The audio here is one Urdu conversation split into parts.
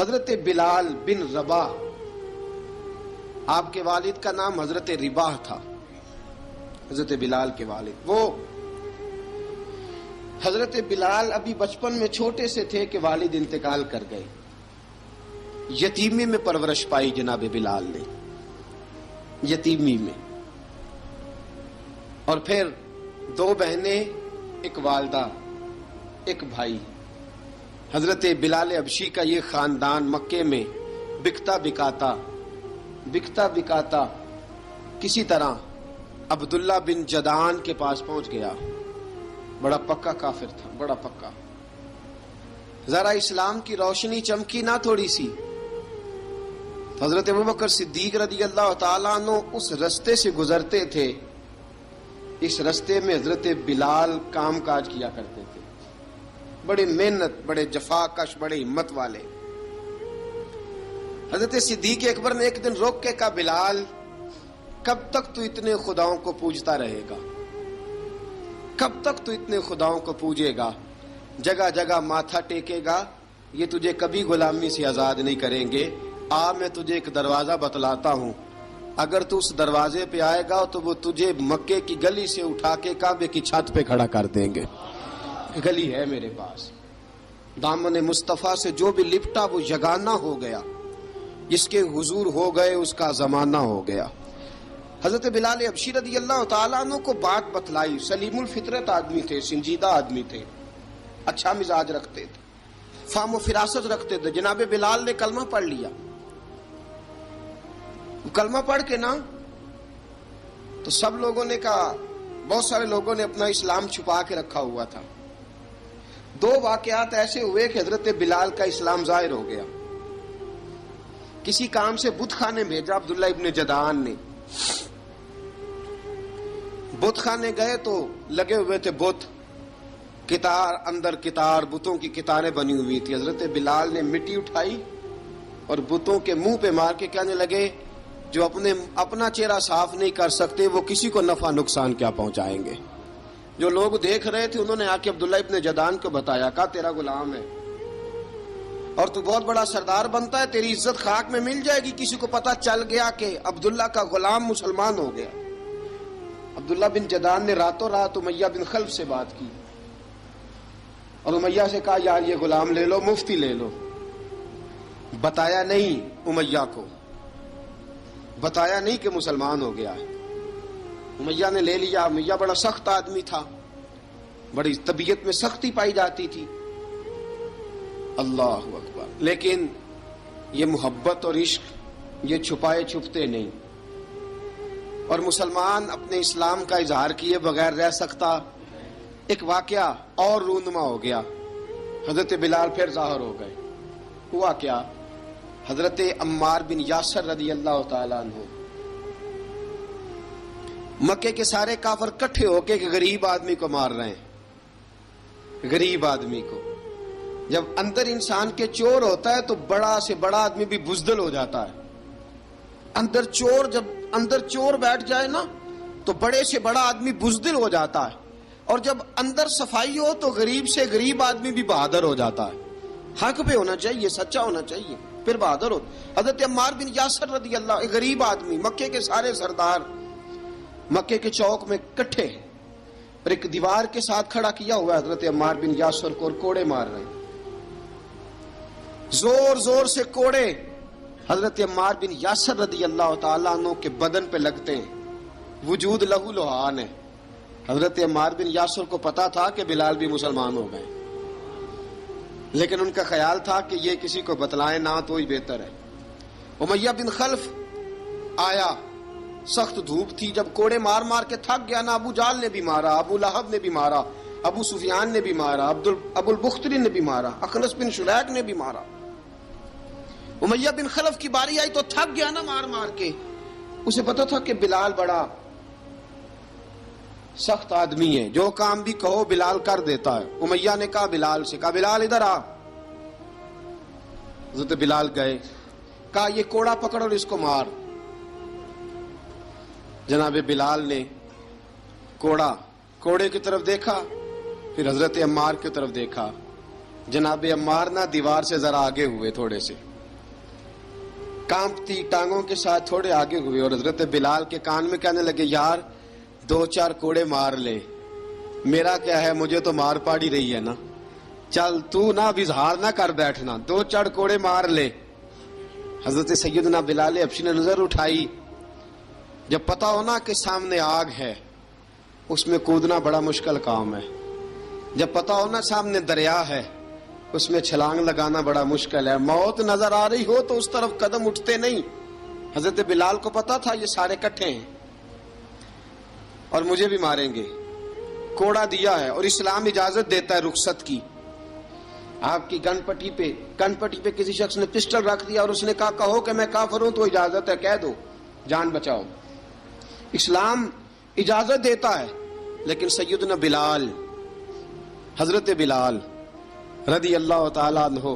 حضرت بلال بن رباح، آپ کے والد کا نام حضرت رباح تھا، حضرت بلال کے والد۔ وہ حضرت بلال ابھی بچپن میں چھوٹے سے تھے کہ والد انتقال کر گئے، یتیمی میں پرورش پائی جناب بلال نے، یتیمی میں، اور پھر دو بہنیں، ایک والدہ، ایک بھائی۔ حضرت بلال حبشی کا یہ خاندان مکے میں بکتا بکاتا کسی طرح عبداللہ بن جدعان کے پاس پہنچ گیا۔ بڑا پکا کافر تھا، بڑا پکا۔ ذرا اسلام کی روشنی چمکی نہ تھوڑی سی، حضرت ابوبکر صدیق رضی اللہ تعالیٰ عنہ اس رستے سے گزرتے تھے، اس رستے میں حضرت بلال کام کاج کیا کرتے تھے، بڑے محنت، بڑے جفاکش، بڑے ہمت والے۔ حضرت صدیق اکبر نے ایک دن روک کے کہا، بلال کب تک تو اتنے خداؤں کو پوجتا رہے گا، کب تک تو اتنے خداؤں کو پوجے گا، جگہ جگہ ماتھا ٹیکے گا، یہ تجھے کبھی غلامی سے آزاد نہیں کریں گے۔ میں تجھے ایک دروازہ بتلاتا ہوں، اگر تو اس دروازے پہ آئے گا تو وہ تجھے مکے کی گلی سے اٹھا کے کعبے کی چھت پہ کھڑا کر دیں گے۔ گلی ہے میرے پاس، دامن مصطفیٰ سے جو بھی لپٹا وہ یگانہ ہو گیا، جس کے حضور ہو گئے اس کا زمانہ ہو گیا۔ حضرت بلال حبشی رضی اللہ تعالیٰ عنہ کو بات بتلائی، سلیم الفطرت آدمی تھے، سنجیدہ آدمی تھے، اچھا مزاج رکھتے تھے، فہم و فراست رکھتے تھے۔ جناب بلال نے کلمہ پڑھ لیا، کلمہ پڑھ کے نا تو سب لوگوں نے کہا، بہت سارے لوگوں نے اپنا اسلام چھپا کے رکھا ہوا تھا۔ دو واقعات ایسے ہوئے کہ حضرت بلال کا اسلام ظاہر ہو گیا۔ کسی کام سے بت خانے بھیجا عبداللہ ابن جدعان نے، بت خانے گئے تو لگے ہوئے تھے بت، کتار اندر کتار، بتوں کی کتاریں بنی ہوئی تھی۔ حضرت بلال نے مٹی اٹھائی اور بتوں کے منہ پہ مار کے کہنے لگے، جو اپنا چہرہ صاف نہیں کر سکتے وہ کسی کو نفع نقصان کیا پہنچائیں گے۔ جو لوگ دیکھ رہے تھے انہوں نے آ کے عبداللہ ابن جدعان کو بتایا، کہا تیرا غلام ہے اور تو بہت بڑا سردار بنتا ہے، تیری عزت خاک میں مل جائے گی کسی کو پتہ چل گیا کہ عبداللہ کا غلام مسلمان ہو گیا۔ عبداللہ بن جدعان نے راتوں رات امیہ بن خلف سے بات کی اور امیہ سے کہا، یار یہ غلام لے لو، مفتی لے لو۔ بتایا نہیں امیہ کو، بتایا نہیں کہ مسلمان ہو گیا ہے۔ امیہ نے لے لیا۔ امیہ بڑا سخت آدمی تھا، بڑی طبیعت میں سختی پائی جاتی تھی، اللہ اکبر، لیکن یہ محبت اور عشق یہ چھپائے چھپتے نہیں، اور مسلمان اپنے اسلام کا اظہار کیے بغیر رہ سکتا۔ ایک واقعہ اور رونما ہو گیا، حضرت بلال پھر ظاہر ہو گئے۔ ہوا کیا؟ حضرت عمار بن یاسر رضی اللہ تعالیٰ عنہ، مکے کے سارے کافر کٹھے ہو کے غریب آدمی کو مار رہے ہیں، غریب آدمی کو۔ جب اندر انسان کے چور ہوتا ہے تو بڑا سے بڑا آدمی بھی بزدل ہو جاتا ہے۔ جب اندر چور بیٹھ جائے نا تو بڑے سے بڑا آدمی بزدل ہو جاتا ہے، اور جب اندر صفائی ہو تو غریب سے غریب آدمی بھی بہادر ہو جاتا ہے۔ حق پہ ہونا چاہیے، سچا ہونا چاہیے، پھر بہادر ہو۔ حضرت عمار بن یاسر رضی اللہ، ایک غریب آدمی، مکے کے سارے سردار مکے کے چوک میں کٹھے اور ایک دیوار کے ساتھ کھڑا کیا ہوا ہے حضرت عمار بن یاسر کو، اور کوڑے مار رہے ہیں، زور زور سے کوڑے حضرت عمار بن یاسر رضی اللہ تعالیٰ عنہ کے بدن پہ لگتے ہیں، وجود لہو لہان ہے۔ حضرت عمار بن یاسر کو پتا تھا کہ بلال بھی مسلمان ہو گئے، لیکن ان کا خیال تھا کہ یہ کسی کو بتلائیں نہ تو ہی بہتر ہے۔ امیہ بن خلف آیا، سخت دھوپ تھی، جب کوڑے مار مار کے تھک گیا نا، ابو جال نے بھی مارا، ابو لہب نے بھی مارا، ابو سفیان نے بھی مارا، ابو البختری نے بھی مارا، اخنس بن شلیک نے بھی مارا۔ امیہ بن خلف کی باری آئی تو تھک گیا نا مار مار کے، اسے پتا تھا کہ بلال بڑا سخت آدمی ہے، جو کام بھی کہو بلال کر دیتا ہے۔ امیہ نے کہا بلال سے، کہا بلال ادھر آ۔ حضرت بلال گئے، کہا یہ کوڑا پکڑ اور اس کو مار۔ جناب بلال نے کوڑے کی طرف دیکھا، پھر حضرت عمار کی طرف دیکھا، جناب عمار نہ دیوار سے ذرا آگے ہوئے، تھوڑے سے کانپتی ٹانگوں کے ساتھ تھوڑے آگے ہوئے، اور حضرت بلال کے کان میں کہنے لگے یار 2-4 کوڑے مار لے، میرا کیا ہے، مجھے تو مار پاڑی رہی ہے نا، چل تو نہ اب اظہار نہ کر بیٹھنا، 2-4 کوڑے مار لے۔ حضرت سیدنا بلال حبشی نے نظر اٹھائی، جب پتا ہونا کہ سامنے آگ ہے اس میں کودنا بڑا مشکل کام ہے، جب پتا ہونا سامنے دریا ہے اس میں چھلانگ لگانا بڑا مشکل ہے، موت نظر آ رہی ہو تو اس طرف قدم اٹھتے نہیں۔ حضرت بلال کو پتا تھا یہ سارے کٹھے ہیں اور مجھے بھی ماریں گے، کوڑا دیا ہے، اور اسلام اجازت دیتا ہے رخصت کی۔ آپ کی گن پٹی پہ کسی شخص نے پسٹل رکھ دیا اور اس نے کہا کہو کہ میں کافر ہوں تو اجازت ہے، کہہ دو، جان بچاؤ، اسلام اجازت دیتا ہے۔ لیکن سیدنا بلال، حضرت بلال رضی اللہ تعالیٰ عنہ،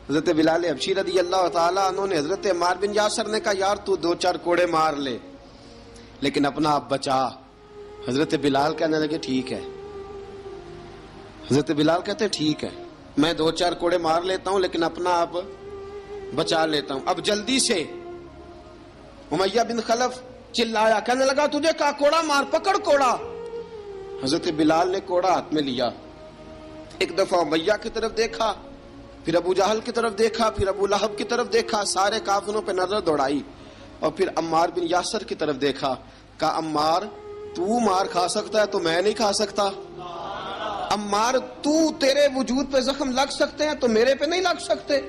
حضرت بلال حبشی رضی اللہ تعالیٰ عنہ نے حضرت عمار بن یاسر نے کہا یار تو 2-4 کوڑے مار لے لیکن اپنا آپ بچا۔ حضرت بلال کہنے لگے ٹھیک ہے، حضرت بلال کہتے ہیں ٹھیک ہے، میں 2-4 کوڑے مار لیتا ہوں لیکن اپنا آپ بچا لیتا ہوں۔ اب جلدی سے امیہ بن خلف چلایا، کہنے لگا تجھے کہا کوڑا مار، پکڑ کوڑا۔ حضرت بلال نے کوڑا ہاتھ میں لیا، ایک دفعہ امیہ کی طرف دیکھا، پھر ابو جہل کی طرف دیکھا، پھر ابو لہب کی طرف دیکھا، سارے کافروں پہ نظر دوڑائی، اور پھر عمار بن یاسر کی طرف دیکھا، کہا عمار تو مار کھا سکتا ہے تو میں نہیں کھا سکتا، عمار تیرے وجود پہ زخم لگ سکتے ہیں تو میرے پہ نہیں لگ سکتے،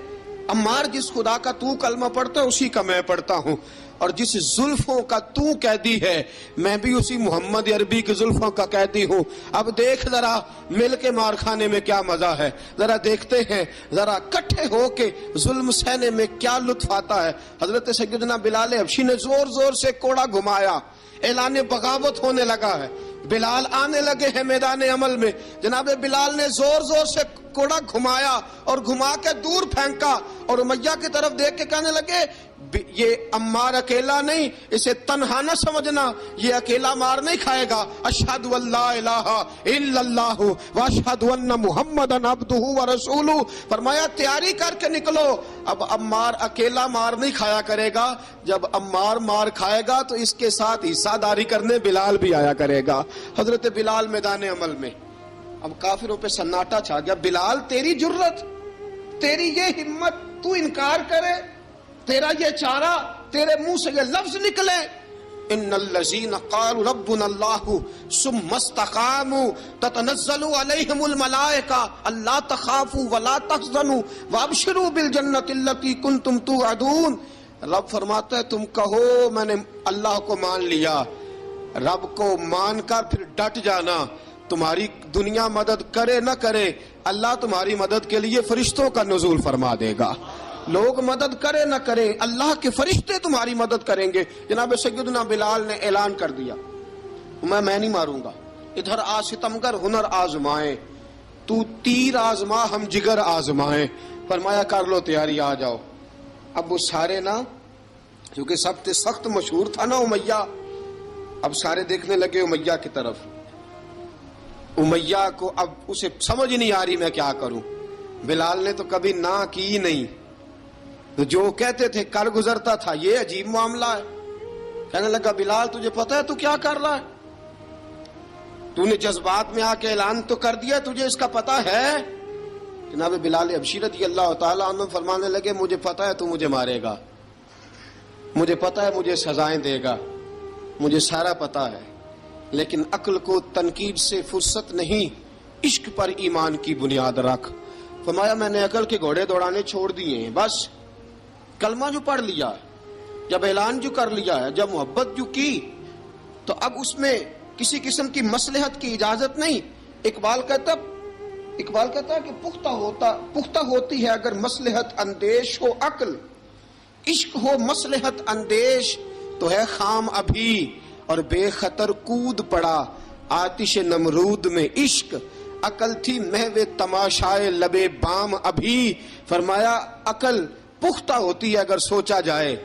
عمار جس خدا کا تو کلمہ پڑھتا ہے اسی کا میں پڑھتا ہوں، اور جس زلفوں کا تو قیدی ہے میں بھی اسی محمد عربی کی زلفوں کا قیدی ہوں۔ اب دیکھ ذرا مل کے مار کھانے میں کیا مزہ ہے، ذرا دیکھتے ہیں ذرا کٹھے ہو کے ظلم سہنے میں کیا لطف آتا ہے۔ حضرت سیدنا بلال حبشی نے زور زور سے کوڑا گھمایا، اعلان بغاوت ہونے لگا ہے، بلال آنے لگے ہیں میدان عمل میں۔ جناب بلال نے زور زور سے کوڑا گھمایا اور گھما کے دور پھینکا، اور امیہ کی طرف دیکھ کے کہنے لگے یہ عمار اکیلا نہیں، اسے تنہا نہ سمجھنا، یہ اکیلا مار نہیں کھائے گا۔ اشہد ان لا الہ الا اللہ واشہد ان محمدن عبدہ ورسولہ، فرمایا تیاری کر کے نکلو، اب عمار اکیلا مار نہیں کھایا کرے گا، جب عمار مار کھائے گا تو اس کے ساتھ حصہ داری کرنے بلال بھی آیا کرے گا۔ حضرت بلال میدان عمل میں، اب کافروں پہ سناٹا چھا گیا۔ بلال تیری جرت، تیری یہ ہمت، تو انکار کرے، تیرا یہ چارہ، تیرے منہ سے یہ لفظ نکلے، ان الذین قالوا ربنا اللہ ثم استقاموا تتنزل علیہم الملائکہ الا تخافوا ولا تحزنوا وابشروا بالجنۃ التی کنتم توعدون۔ رب فرماتا ہے تم کہو میں نے اللہ کو مان لیا، رب کو مان کر پھر ڈٹ جانا، تمہاری دنیا مدد کرے نہ کرے اللہ تمہاری مدد کے لیے فرشتوں کا نزول فرما دے گا، لوگ مدد کرے نہ کرے اللہ کے فرشتے تمہاری مدد کریں گے۔ جناب سیدنا بلال نے اعلان کر دیا میں نہیں ماروں گا، ادھر آ ستمگر ہنر آزمائیں، تو تیر آزما ہم جگر آزمائیں، فرمایا کر لو تیاری آ جاؤ۔ اب وہ سارے نا، کیونکہ سب سے سخت مشہور تھا نا امیہ، اب سارے دیکھنے لگے امیہ کی طرف، امیہ کو اب اسے سمجھ نہیں آ رہی میں کیا کروں۔ بلال نے تو کبھی نہ کی نہیں، تو جو کہتے تھے کر گزرتا تھا، یہ عجیب معاملہ ہے۔ کہنے لگا بلال تجھے پتا ہے تو کیا کر رہا ہے، تو نے جذبات میں آ کے اعلان تو کر دیا، تجھے اس کا پتا ہے؟ جناب بلال حبشی رضی اللہ تعالیٰ عنہ فرمانے لگے مجھے پتا ہے تو مجھے مارے گا، مجھے پتا ہے مجھے سزائیں دے گا، مجھے سارا پتا ہے، لیکن عقل کو تنقید سے فرصت نہیں، عشق پر ایمان کی بنیاد رکھ۔ فرمایا میں نے عقل کے گھوڑے دوڑانے چھوڑ دیے ہیں، بس کلمہ جو پڑھ لیا ہے، جب اعلان جو کر لیا ہے، جب محبت جو کی، تو اب اس میں کسی قسم کی مصلحت کی اجازت نہیں۔ اقبال کہتا ہے کہ پختہ ہوتی ہے اگر مصلحت اندیش ہو عقل، عشق ہو مصلحت اندیش تو ہے خام ابھی، اور بے خطر کود پڑا آتش نمرود میں عشق، عقل تھی محو تماشائے لبے بام ابھی۔ فرمایا عقل پختہ ہوتی ہے اگر سوچا جائے،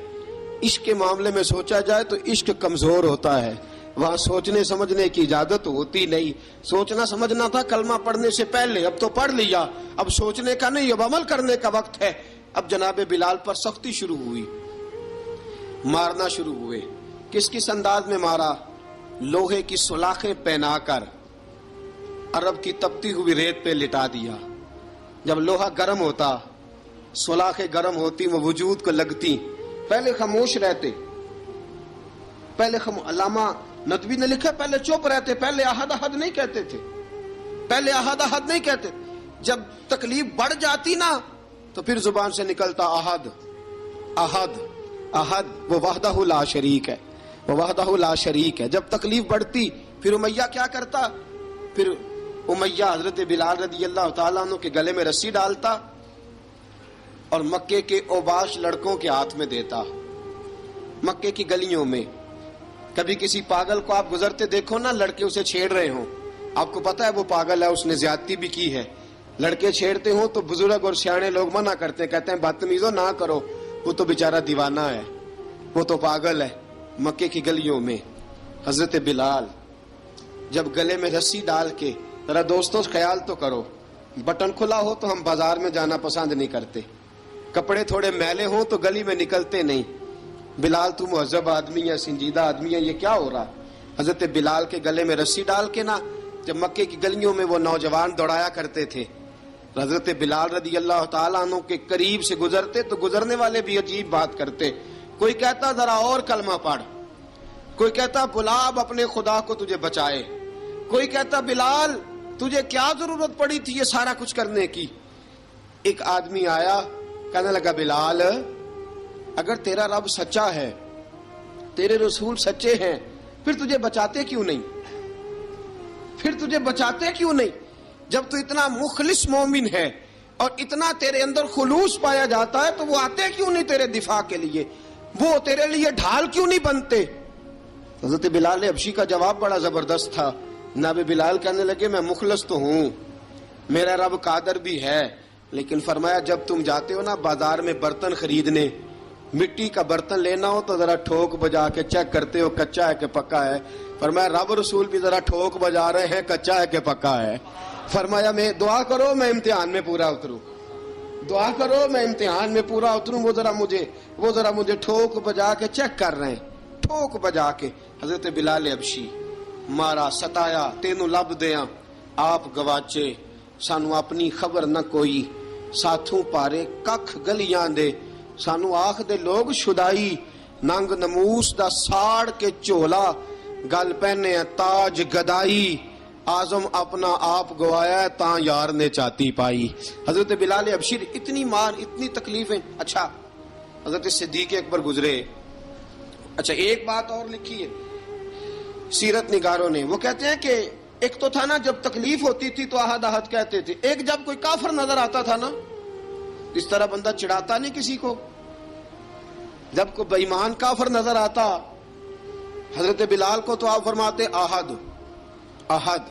عشق کے معاملے میں سوچا جائے تو عشق کمزور ہوتا ہے، وہاں سوچنے سمجھنے کی اجازت ہوتی نہیں. سوچنا سمجھنا تھا کلمہ پڑھنے سے پہلے، اب تو پڑھ لیا، اب سوچنے کا نہیں، اب عمل کرنے کا وقت ہے. اب جناب بلال پر سختی شروع ہوئی، مارنا شروع ہوئے. کس کس انداز میں مارا؟ لوہے کی سلاخیں پہنا کر عرب کی تپتی ہوئی ریت پہ لٹا دیا. جب لوہا گرم ہوتا، سلاخیں گرم ہوتی، وہ وجود کو لگتی. پہلے خاموش رہتے، پہلے علامہ ندوی نے لکھا پہلے چپ رہتے، پہلے احد احد نہیں کہتے تھے، پہلے احد احد نہیں کہتے. جب تکلیف بڑھ جاتی نا تو پھر زبان سے نکلتا احد احد احد. وہ وحدہ لا شریک ہے، وہ وحدہ لا شریک ہے. جب تکلیف بڑھتی پھر امیہ کیا کرتا؟ پھر امیہ حضرت بلال رضی اللہ تعالیٰ عنہ کے گلے میں رسی ڈالتا اور مکے کے اوباش لڑکوں کے ہاتھ میں دیتا. مکے کی گلیوں میں کبھی کسی پاگل کو آپ گزرتے دیکھو نا، لڑکے اسے چھیڑ رہے ہوں، آپ کو پتا ہے وہ پاگل ہے، اس نے زیادتی بھی کی ہے. لڑکے چھیڑتے ہوں تو بزرگ اور سیانے لوگ منع کرتے ہیں، کہتے ہیں بدتمیزوں نہ کرو، وہ تو بیچارہ دیوانہ ہے، وہ تو پاگل ہے. مکے کی گلیوں میں حضرت بلال جب گلے میں رسی ڈال کے، ذرا دوستوں خیال تو کرو، بٹن کھلا ہو تو ہم بازار میں جانا پسند نہیں کرتے، کپڑے تھوڑے میلے ہوں تو گلی میں نکلتے نہیں. بلال تو مہذب آدمی ہے، سنجیدہ آدمی ہے، یہ کیا ہو رہا؟ حضرت بلال کے گلے میں رسی ڈال کے نا جب مکے کی گلیوں میں وہ نوجوان دوڑایا کرتے تھے، حضرت بلال رضی اللہ تعالیٰ عنہ کے قریب سے گزرتے تو گزرنے والے بھی عجیب بات کرتے. کوئی کہتا ذرا اور کلمہ پڑھ، کوئی کہتا بلا اب اپنے خدا کو تجھے بچائے، کوئی کہتا بلال تجھے کیا ضرورت پڑی تھی یہ سارا کچھ کرنے کی. ایک آدمی آیا کہنے لگا بلال اگر تیرا رب سچا ہے، تیرے رسول سچے ہیں، پھر تجھے بچاتے کیوں نہیں؟ پھر تجھے بچاتے کیوں نہیں؟ جب تو اتنا مخلص مومن ہے اور اتنا تیرے اندر خلوص پایا جاتا ہے تو وہ آتے کیوں نہیں تیرے دفاع کے لیے؟ وہ تیرے لیے ڈھال کیوں نہیں بنتے؟ حضرت بلال حبشی کا جواب بڑا زبردست تھا. جناب بلال کہنے لگے میں مخلص تو ہوں، میرا رب قادر بھی ہے، لیکن فرمایا جب تم جاتے ہو نا بازار میں برتن خریدنے، مٹی کا برتن لینا ہو تو ذرا ٹھوک بجا کے چیک کرتے ہو کچا ہے کہ پکا ہے. فرمایا رب رسول بھی ذرا ٹھوک بجا رہے ہیں کچا ہے کہ پکا ہے. فرمایا میں دعا کرو میں امتحان میں پورا اتروں، دعا کرو میں امتحان میں پورا اتروں. وہ ذرا مجھے ٹھوک بجا کے چیک کر رہے ہیں، ٹھوک بجا کے. حضرت بلال حبشی مارا ستایا تینوں لب دیاں آپ گواچے، سانو اپنی خبر نہ کوئی، ساتھوں پارے ککھ گلیاں دے، سانو آخ دے لوگ شدائی، ننگ نموس دا ساڑ کے چولا، گل پہنے تاج گدائی، آزم اپنا آپ گوایا تاں یار نے چاتی پائی. حضرت بلال حبشی اتنی مار، اتنی تکلیفیں. اچھا حضرت صدیق اکبر گزرے. اچھا ایک بات اور لکھی ہے سیرت نگاروں نے، وہ کہتے ہیں کہ ایک تو تھا نا جب تکلیف ہوتی تھی تو احد احد کہتے تھے، ایک جب کوئی کافر نظر آتا تھا نا اس طرح بندہ چڑھاتا نہیں کسی کو، جب کوئی بے ایمان کافر نظر آتا حضرت بلال کو تو آپ فرماتے احد احد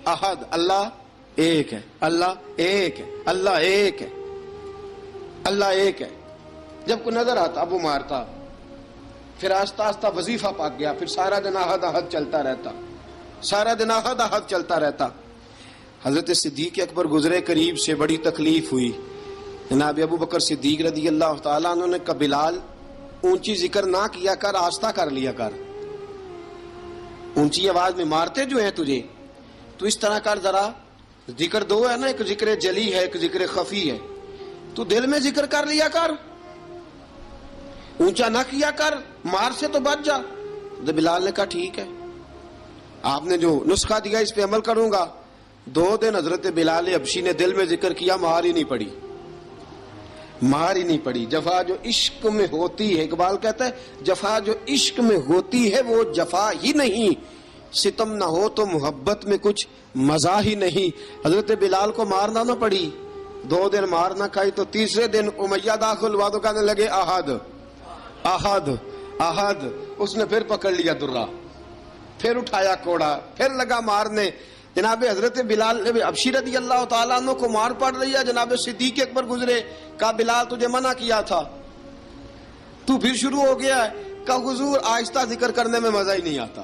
احد، اللہ ایک ہے، اللہ ایک ہے، اللہ ایک ہے، اللہ ایک ہے. جب کوئی نظر آتا اب وہ مارتا. پھر آہستہ آہستہ وظیفہ پاک گیا، پھر سارا دن احد احد چلتا رہتا، سارا دن احد احد چلتا رہتا. حضرت صدیق اکبر گزرے قریب سے، بڑی تکلیف ہوئی. جناب ابو بکر صدیق رضی اللہ تعالیٰ عنہ نے کہا بلال اونچی ذکر نہ کیا کر، آہستہ کر لیا کر، اونچی آواز میں مارتے جو ہیں تجھے تو اس طرح کر، ذرا ذکر دو ہے نا، ایک ذکر جلی ہے ایک ذکر خفی ہے، تو دل میں ذکر کر لیا کر، اونچا نہ کیا کر، مار سے تو بچ جا. بلال نے کہا ٹھیک ہے، آپ نے جو نسخہ دیا اس پہ عمل کروں گا. 2 دن حضرت بلال حبشی نے دل میں ذکر کیا، مار ہی نہیں پڑی، مار ہی نہیں پڑی. جفا جو عشق میں ہوتی ہے، اقبال کہتا ہے جفا جو عشق میں ہوتی ہے وہ جفا ہی نہیں، ستم نہ ہو تو محبت میں کچھ مزہ ہی نہیں. حضرت بلال کو مارنا نہ پڑی، 2 دن مار نہ کھائی تو تیسرے دن امیہ داخل ہوا تو کہنے لگے احد احد احد. اس نے پھر پکڑ لیا درہ، پھر اٹھایا کوڑا، پھر لگا مارنے. جناب حضرت بلال حبشی رضی اللہ تعالیٰ عنہ کو مار پڑ رہی ہے. جناب صدیق اکبر گزرے، کہا بلال تجھے منع کیا تھا، تو پھر شروع ہو گیا ہے. کہا حضور آہستہ ذکر کرنے میں مزہ ہی نہیں آتا،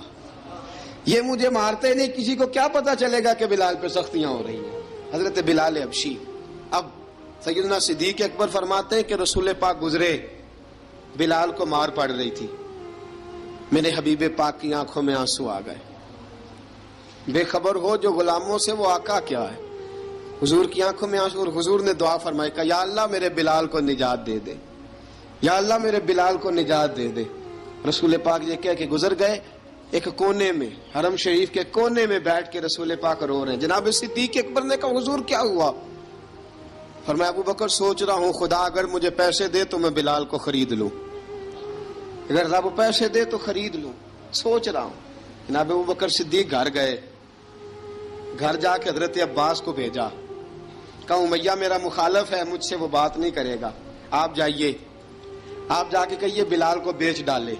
یہ مجھے مارتے نہیں، کسی کو کیا پتا چلے گا کہ بلال پہ سختیاں ہو رہی ہیں. حضرت بلال حبشی. اب سیدنا صدیق اکبر فرماتے ہیں کہ رسول پاک گزرے، بلال کو مار پڑ رہی تھی، میرے حبیب پاک کی آنکھوں میں آنسو آ گئے. بے خبر ہو جو غلاموں سے وہ آقا کیا ہے. حضور کی آنکھوں میں آنسو، اور حضور نے دعا فرمائی کہ یا اللہ میرے بلال کو نجات دے دے، یا اللہ میرے بلال کو نجات دے دے. رسول پاک یہ کہہ کے گزر گئے. ایک کونے میں، حرم شریف کے کونے میں بیٹھ کے رسول پاک رو رہے ہیں. جناب صدیق اکبر نے کہا حضور کیا ہوا؟ فرمایا ابو بکر سوچ رہا ہوں خدا اگر مجھے پیسے دے تو میں بلال کو خرید لوں، اگر رب پیسے دے تو خرید لوں، سوچ رہا ہوں. جناب ابو بکر صدیق گھر گئے، گھر جا کے حضرت عباس کو بھیجا، کہا امیہ میرا مخالف ہے، مجھ سے وہ بات نہیں کرے گا، آپ جائیے، آپ جا کے کہیے بلال کو بیچ ڈالے.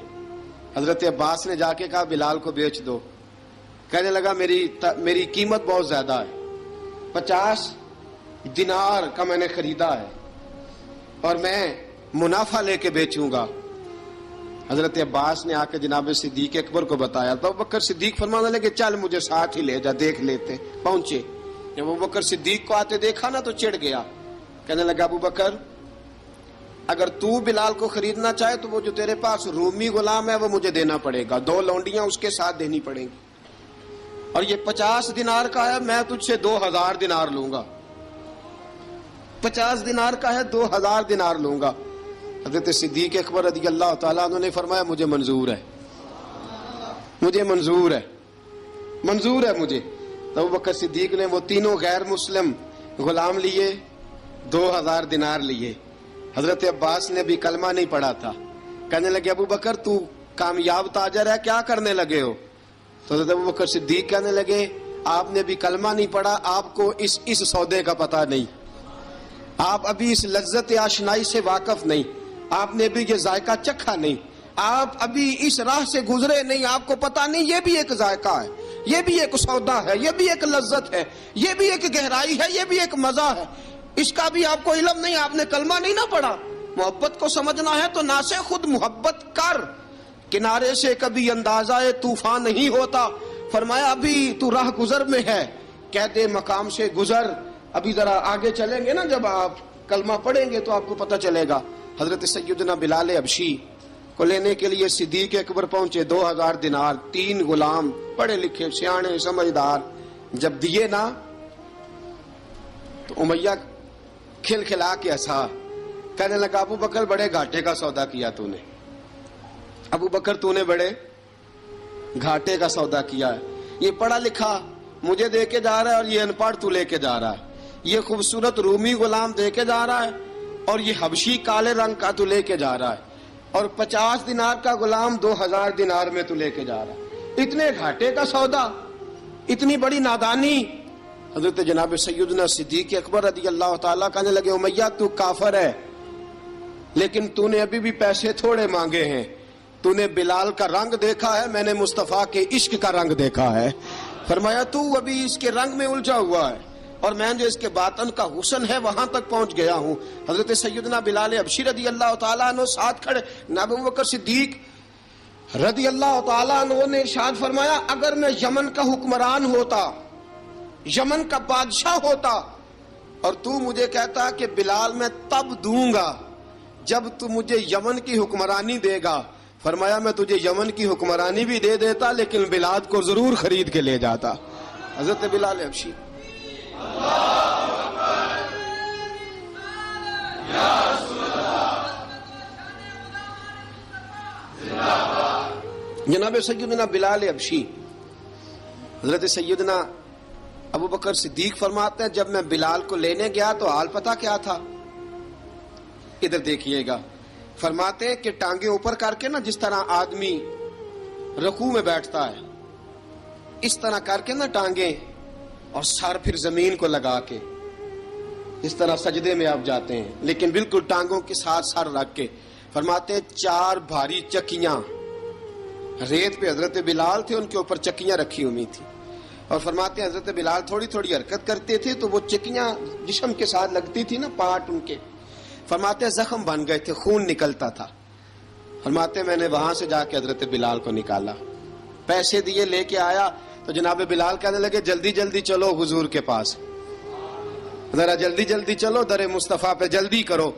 حضرت عباس نے جا کے کہا بلال کو بیچ دو. کہنے لگا میری قیمت بہت زیادہ ہے، 50 دینار کا میں نے خریدا ہے اور میں منافع لے کے بیچوں گا. حضرت عباس نے آ کے جناب صدیق اکبر کو بتایا تو ابو بکر صدیق فرمانے لگے چل مجھے ساتھ ہی لے جا، دیکھ لیتے. پہنچے، جب ابو بکر صدیق کو آتے دیکھا نا تو چڑ گیا. کہنے لگا ابو بکر اگر تو بلال کو خریدنا چاہے تو وہ جو تیرے پاس رومی غلام ہے وہ مجھے دینا پڑے گا، 2 لونڈیاں اس کے ساتھ دینی پڑیں گی، اور یہ 50 دینار کا ہے، میں تجھ سے 2000 دینار لوں گا. 50 دینار کا ہے، 2000 دینار لوں گا. حضرت صدیق اکبر رضی اللہ تعالیٰ عنہ نے فرمایا مجھے منظور ہے، مجھے منظور ہے، منظور ہے مجھے. تو ابو بکر صدیق نے وہ تینوں غیر مسلم غلام لیے، 2000 دینار لیے. حضرت عباس نے بھی کلمہ نہیں پڑھا تھا. کہنے لگے ابو بکر تو کامیاب تاجر ہے، کیا کرنے لگے ہو؟ تو حضرت ابو بکر صدیق کہنے لگے آپ نے بھی کلمہ نہیں پڑھا، آپ کو اس سودے کا پتہ نہیں، آپ ابھی اس لذت آشنائی سے واقف نہیں، آپ نے بھی یہ ذائقہ چکھا نہیں، آپ ابھی اس راہ سے گزرے نہیں، آپ کو پتہ نہیں یہ بھی ایک ذائقہ ہے، یہ بھی ایک سودا ہے، یہ بھی ایک لذت ہے، یہ بھی ایک گہرائی ہے، یہ بھی ایک مزہ ہے، اس کا بھی آپ کو علم نہیں، آپ نے کلمہ نہیں نہ پڑھا. محبت کو سمجھنا ہے تو نہ سے خود محبت کر، کنارے سے کبھی اندازہ طوفان نہیں ہوتا. فرمایا ابھی تو راہ گزر میں ہے، کہہ دے مقام سے گزر، ابھی ذرا آگے چلیں گے نا، جب آپ کلمہ پڑھیں گے تو آپ کو پتہ چلے گا. حضرت سیدنا بلال حبشی کو لینے کے لیے صدیق اکبر پہنچے، 2000 دینار، 3 غلام پڑھے لکھے سیانے سمجھدار. جب دیے نا تو امیہ کھل کھلا کے ہنسا، کہنے لگا ابو بکر بڑے گھاٹے کا سودا کیا تو نے، ابو بکر تو نے بڑے گھاٹے کا سودا کیا ہے. یہ پڑھا لکھا مجھے دے کے جا رہا ہے اور یہ ان پڑھ تو لے کے جا رہا ہے، یہ خوبصورت رومی غلام دے کے جا رہا ہے اور یہ حبشی کالے رنگ کا تو لے کے جا رہا ہے، اور 50 دینار کا غلام 2000 دینار میں تو لے کے جا رہا ہے. اتنے گھاٹے کا سودا، اتنی بڑی نادانی. حضرت جناب سیدنا صدیق اکبر رضی اللہ تعالیٰ کہنے لگے امیہ تو کافر ہے، لیکن تو نے ابھی بھی پیسے تھوڑے مانگے ہیں، تو نے بلال کا رنگ دیکھا ہے، میں نے مصطفیٰ کے عشق کا رنگ دیکھا ہے. فرمایا تو ابھی اس کے رنگ میں الجھا ہوا ہے اور میں جو اس کے باطن کا حسن ہے وہاں تک پہنچ گیا ہوں. حضرت سیدنا بلال حبشی رضی اللہ تعالیٰ عنہ ساتھ کھڑے. ابو بکر صدیق رضی اللہ تعالیٰ عنہ نے ارشاد فرمایا اگر میں یمن کا حکمران ہوتا، یمن کا بادشاہ ہوتا، اور تو مجھے کہتا کہ بلال میں تب دوں گا جب تو مجھے یمن کی حکمرانی دے گا، فرمایا میں تجھے یمن کی حکمرانی بھی دے دیتا لیکن بلال کو ضرور خرید کے لے جاتا. حضرت بلال حبشی. جناب سیدنا بلال حبشی، حضرت سیدنا ابو بکر صدیق فرماتے ہیں جب میں بلال کو لینے گیا تو حال پتہ کیا تھا؟ ادھر دیکھیے گا. فرماتے ہیں کہ ٹانگیں اوپر کر کے نا جس طرح آدمی رکوع میں بیٹھتا ہے اس طرح کر کے نا ٹانگیں، اور سر پھر زمین کو لگا کے اس طرح سجدے میں آپ جاتے ہیں، لیکن بالکل ٹانگوں کے ساتھ سر رکھ کے. فرماتے ہیں 4 بھاری چکیاں ریت پہ حضرت بلال تھے، ان کے اوپر چکیاں رکھی ہوئی تھی، اور فرماتے ہیں حضرت بلال تھوڑی تھوڑی حرکت کرتے تھے تو وہ چکیاں جسم کے ساتھ لگتی تھی نا، پارٹ ان کے. فرماتے ہیں زخم بن گئے تھے، خون نکلتا تھا. فرماتے ہیں میں نے وہاں سے جا کے حضرت بلال کو نکالا، پیسے دیے لے کے آیا تو جناب بلال کہنے لگے جلدی جلدی چلو حضور کے پاس، ذرا جلدی جلدی چلو در مصطفیٰ پہ جلدی کرو.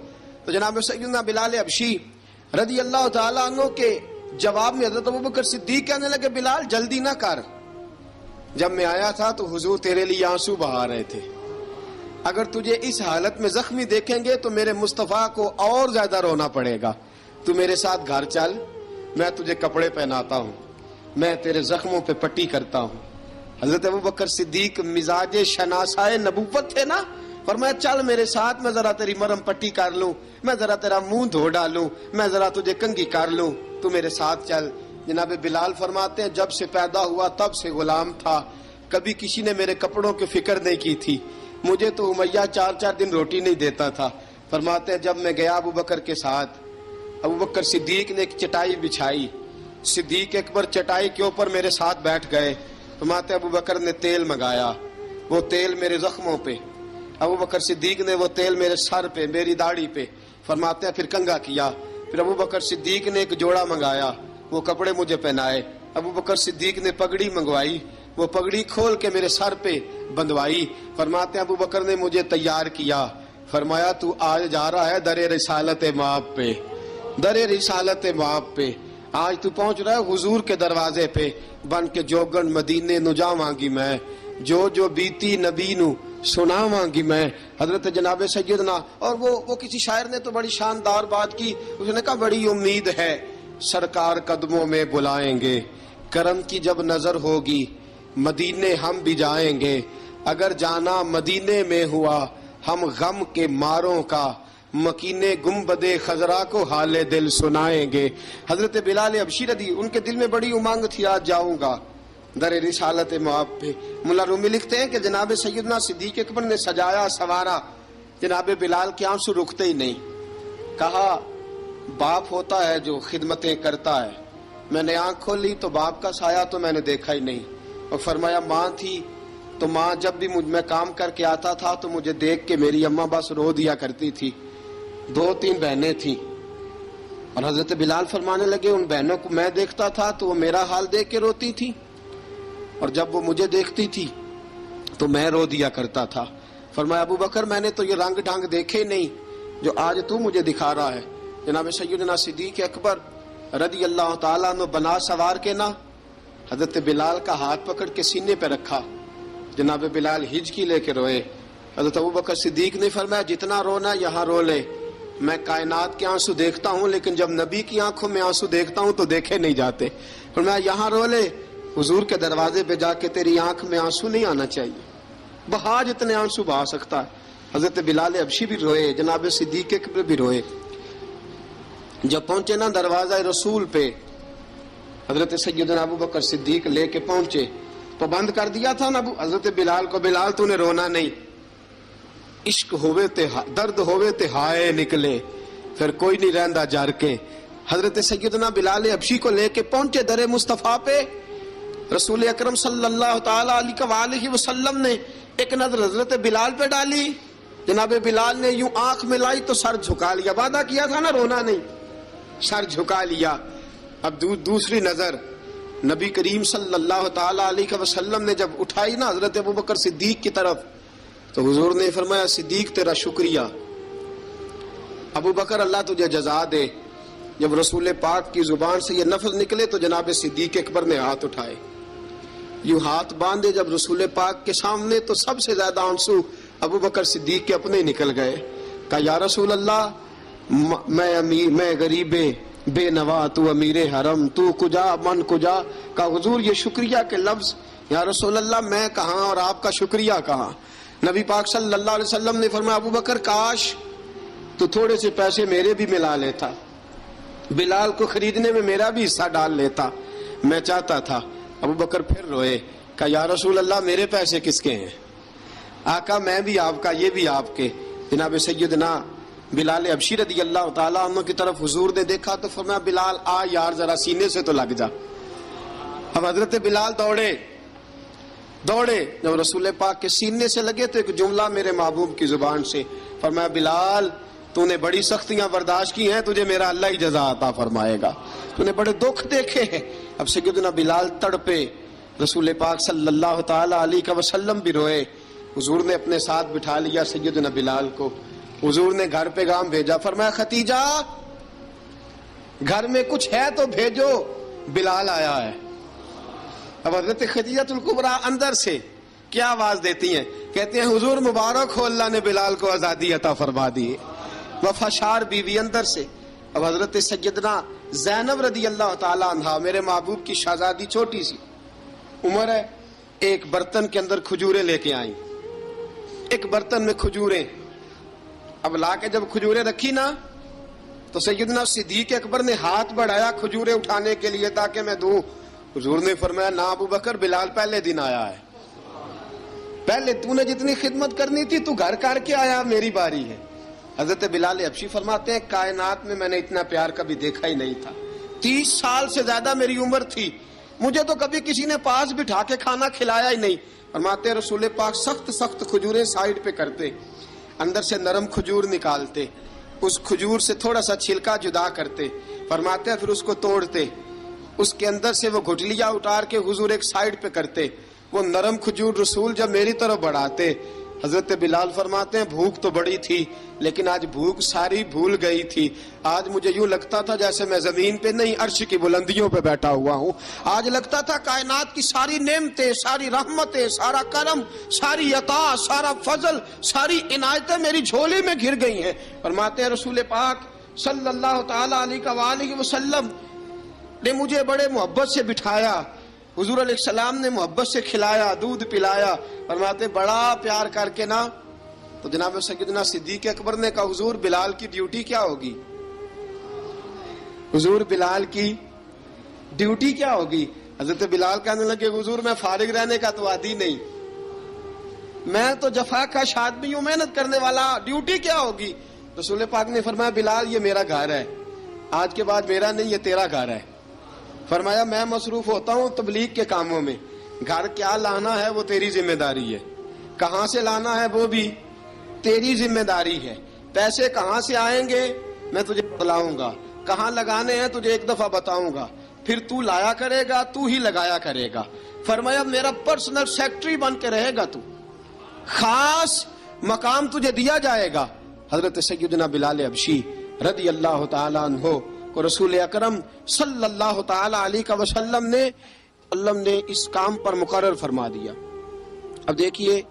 تو جناب سیدنا بلال حبشی رضی اللہ تعالیٰ عنہ کے جواب میں حضرت ابوبکر صدیق کہنے لگے بلال جلدی نہ کر، جب میں آیا تھا تو حضور تیرے لیے آنسو بہا رہے تھے، اگر تجھے اس حالت میں زخمی دیکھیں گے تو میرے مصطفیٰ کو اور زیادہ رونا پڑے گا، تو میرے ساتھ گھر چل، میں تجھے کپڑے پہناتا ہوں، میں تیرے زخموں پہ پٹی کرتا ہوں. حضرت ابوبکر صدیق مزاج شناسائے نبوت تھے نا، فرمایا چل میرے ساتھ، میں ذرا تیری مرم پٹی کر لوں، میں ذرا تیرا منہ دھو ڈالوں، میں ذرا تجھے کنگھی کر لوں، تو میرے ساتھ چل. جناب بلال فرماتے ہیں جب سے پیدا ہوا تب سے غلام تھا، کبھی کسی نے میرے کپڑوں کی فکر نہیں کی تھی، مجھے تو امیہ 4 دن روٹی نہیں دیتا تھا. فرماتے ہیں جب میں گیا ابوبکر کے ساتھ، ابوبکر صدیق نے ایک چٹائی بچھائی، صدیق اکبر چٹائی کے اوپر میرے ساتھ بیٹھ گئے. فرماتے ہیں ابوبکر نے تیل منگایا، وہ تیل میرے زخموں پہ، ابوبکر صدیق نے وہ تیل میرے سر پہ، میری داڑھی پہ. فرماتے ہیں پھر کنگھا کیا، پھر ابوبکر صدیق نے ایک جوڑا منگایا، وہ کپڑے مجھے پہنائے. ابوبکر صدیق نے پگڑی منگوائی، وہ پگڑی کھول کے میرے سر پہ بندھوائی. فرماتے ہیں ابوبکر نے مجھے تیار کیا، فرمایا تو آج جا رہا ہے در رسالت مآب پہ، در رسالت مآب پہ، آج تو پہنچ رہا ہے حضور کے دروازے پہ، بن کے جوگن مدینے نو جاواں گی میں، جو بیتی نبی نو سناواں گی میں. حضرت جناب سیدنا، اور وہ کسی شاعر نے تو بڑی شاندار بات کی، اس نے کہا بڑی امید ہے سرکار قدموں میں بلائیں گے، کرم کی جب نظر ہوگی مدینے ہم بھی جائیں گے، اگر جانا مدینے میں ہوا ہم غم کے ماروں کا، مکینے گنبد خضرا کو حال دل سنائیں گے. حضرت بلال حبشی رضی ان کے دل میں بڑی امنگ تھی آج جاؤں گا در رسالت مآب پہ. ملا رومی لکھتے ہیں کہ جناب سیدنا صدیق اکبر نے سجایا سوارا، جناب بلال کے آنسو رکتے ہی نہیں. کہا باپ ہوتا ہے جو خدمتیں کرتا ہے، میں نے آنکھ کھولی تو باپ کا سایہ تو میں نے دیکھا ہی نہیں. اور فرمایا ماں تھی تو ماں جب بھی میں کام کر کے آتا تھا تو مجھے دیکھ کے میری اماں بس رو دیا کرتی تھی. 2-3 بہنیں تھیں، اور حضرت بلال فرمانے لگے ان بہنوں کو میں دیکھتا تھا تو وہ میرا حال دیکھ کے روتی تھی، اور جب وہ مجھے دیکھتی تھی تو میں رو دیا کرتا تھا. فرمایا ابو بکر میں نے تو یہ رنگ ڈھنگ دیکھے نہیں جو آج تو مجھے دکھا رہا ہے. جناب سیدنا صدیق اکبر رضی اللہ تعالیٰ عنہ بنا سوار کے نا حضرت بلال کا ہاتھ پکڑ کے سینے پہ رکھا، جناب بلال ہجکی لے کے روئے. حضرت ابو بکر صدیق نے فرمایا جتنا رونا یہاں رو لے، میں کائنات کے آنسو دیکھتا ہوں لیکن جب نبی کی آنکھوں میں آنسو دیکھتا ہوں تو دیکھے نہیں جاتے. فرمایا یہاں رو لے، حضور کے دروازے پہ جا کے تیری آنکھ میں آنسو نہیں آنا چاہیے، بہا جتنے آنسو بہا سکتا ہے. حضرت بلال حبشی بھی روئے، جناب صدیق اکبر بھی روئے. جب پہنچے نا دروازہ رسول پہ، حضرت سیدنا ابو بکر صدیق لے کے پہنچے تو بند کر دیا تھا نا حضرت بلال کو، بلال تو نے رونا نہیں، عشق ہوئے تے درد ہوئے تے ہائے نکلے، پھر کوئی نہیں رہندا جار کے. حضرت سیدنا بلال حبشی کو لے کے پہنچے در مصطفیٰ پہ. رسول اکرم صلی اللہ تعالی علیہ وسلم نے ایک نظر حضرت بلال پہ ڈالی، جناب بلال نے یوں آنکھ ملائی تو سر جھکا لیا، وعدہ کیا تھا نا رونا نہیں، سر جھکا لیا. اب دوسری نظر نبی کریم صلی اللہ تعالی علیہ وسلم نے جب اٹھائی نا حضرت ابو بکر صدیق کی طرف تو حضور نے فرمایا صدیق تیرا شکریہ، ابو بکر اللہ تجھے جزا دے. جب رسول پاک کی زبان سے یہ لفظ نکلے تو جناب صدیق اکبر نے ہاتھ اٹھائے، یوں ہاتھ باندھے جب رسول پاک کے سامنے تو سب سے زیادہ آنسو ابو بکر صدیق کے اپنے نکل گئے. کہا یا رسول اللہ میں غریب بے نوا، تو امیر حرم، تو کجا من کجا. کہا حضور یہ شکریہ کے لفظ، یا رسول اللہ میں کہاں اور آپ کا شکریہ کہاں. نبی پاک صلی اللہ علیہ وسلم نے فرمایا ابو بکر کاش تو تھوڑے سے پیسے میرے بھی ملا لیتا، بلال کو خریدنے میں میرا بھی حصہ ڈال لیتا، میں چاہتا تھا. ابو بکر پھر روئے. کہا یا رسول اللہ میرے پیسے کس کے ہیں؟ آقا میں بھی آپ کا، یہ بھی آپ کے. جناب سیدنا بلال حبشی رضی اللہ تعالیٰ عنہ کی طرف حضور نے دیکھا تو فرمایا بلال آ یار ذرا سینے سے تو لگ جا. اب حضرت بلال دوڑے، جب رسول پاک کے سینے سے لگے تو ایک جملہ میرے محبوب کی زبان سے، فرمایا بلال تو نے بڑی سختیاں برداشت کی ہیں، تجھے میرا اللہ ہی جزا عطا فرمائے گا، تو نے بڑے دکھ دیکھے ہیں۔ اب سیدنا بلال تڑپے، رسول پاک صلی اللہ تعالی علیہ وسلم بھی روئے۔ حضور نے اپنے ساتھ بٹھا لیا سیدنا بلال کو، حضور نے گھر پیغام بھیجا، فرمایا ختیجہ گھر میں کچھ ہے تو بھیجو، بلال آیا ہے۔ اب حضرت خدیجہ الکبریٰ اندر سے کیا آواز دیتی ہیں؟ کہتے ہیں حضور مبارک ہو، اللہ نے بلال کو آزادی عطا فرما دی ہے۔ وفاشار بیوی اندر سے۔ اب حضرت سیدنا زینب رضی اللہ تعالی عنہا، میرے محبوب کی شہزادی، چھوٹی سی عمر ہے، ایک برتن کے اندر کھجوریں لے کے آئیں، ایک برتن میں کھجوریں۔ اب لا کے جب کھجوریں رکھی نا تو سیدنا صدیق اکبر نے ہاتھ بڑھایا کھجوریں اٹھانے کے لیے تاکہ میں دوں۔ حضور نے فرمایا نا ابو بکر، بلال پہلے دن آیا ہے، پہلے تو نے جتنی خدمت کرنی تھی تو گھر کر کے آیا، میری باری ہے۔ حضرت بلال حبشی فرماتے ہیں کائنات میں نے اتنا پیار کبھی دیکھا ہی نہیں تھا، 30 سال سے زیادہ میری عمر تھی، مجھے تو کبھی کسی نے پاس بٹھا کے کھانا کھلایا ہی نہیں۔ فرماتے ہیں رسول پاک سخت سخت کھجوریں سائیڈ پہ کرتے، اندر سے نرم کھجور نکالتے، اس کھجور سے تھوڑا سا چھلکا جدا کرتے، فرماتے ہیں پھر اس کو توڑتے، اس کے اندر سے وہ گھٹلیاں اتار کے حضور ایک سائیڈ پہ کرتے، وہ نرم کھجور رسول جب میری طرف بڑھاتے، حضرت بلال فرماتے ہیں بھوک تو بڑی تھی لیکن آج بھوک ساری بھول گئی تھی، آج مجھے یوں لگتا تھا جیسے میں زمین پہ نہیں عرش کی بلندیوں پہ بیٹھا ہوا ہوں، آج لگتا تھا کائنات کی ساری نعمتیں، ساری رحمتیں، سارا کرم، ساری عطا، سارا فضل، ساری عنایتیں میری جھولی میں گر گئی ہیں۔ فرماتے ہیں رسول پاک صلی اللہ تعالی علیہ وآلہ وسلم نے مجھے بڑے محبت سے بٹھایا، حضور علیہ السلام نے محبت سے کھلایا، دودھ پلایا، فرماتے بڑا پیار کر کے نا تو جناب سیدنا صدیق اکبر نے کہا حضور بلال کی ڈیوٹی کیا ہوگی؟ حضور بلال کی ڈیوٹی کیا ہوگی؟ حضرت بلال کہنے لگے حضور میں فارغ رہنے کا تو عادی نہیں، میں تو جفا کش آدمی ہوں، محنت کرنے والا، ڈیوٹی کیا ہوگی؟ رسول پاک نے فرمایا بلال یہ میرا گھر ہے، آج کے بعد میرا نہیں یہ تیرا گھر ہے۔ فرمایا میں مصروف ہوتا ہوں تبلیغ کے کاموں میں، گھر کیا لانا ہے وہ تیری ذمہ داری ہے، کہاں سے لانا ہے وہ بھی تیری ذمہ داری ہے، پیسے کہاں سے آئیں گے میں تجھے بتلاؤں گا، کہاں لگانے ہیں تجھے ایک دفعہ بتاؤں گا، پھر تو لایا کرے گا، تو ہی لگایا کرے گا۔ فرمایا میرا پرسنل سیکٹری بن کے رہے گا، تو خاص مقام تجھے دیا جائے گا۔ حضرت سیدنا بلال حبشی رضی اللہ تعالیٰ عنہ کو رسول اکرم صلی اللہ تعالی علیہ وسلم نے اس کام پر مقرر فرما دیا۔ اب دیکھیے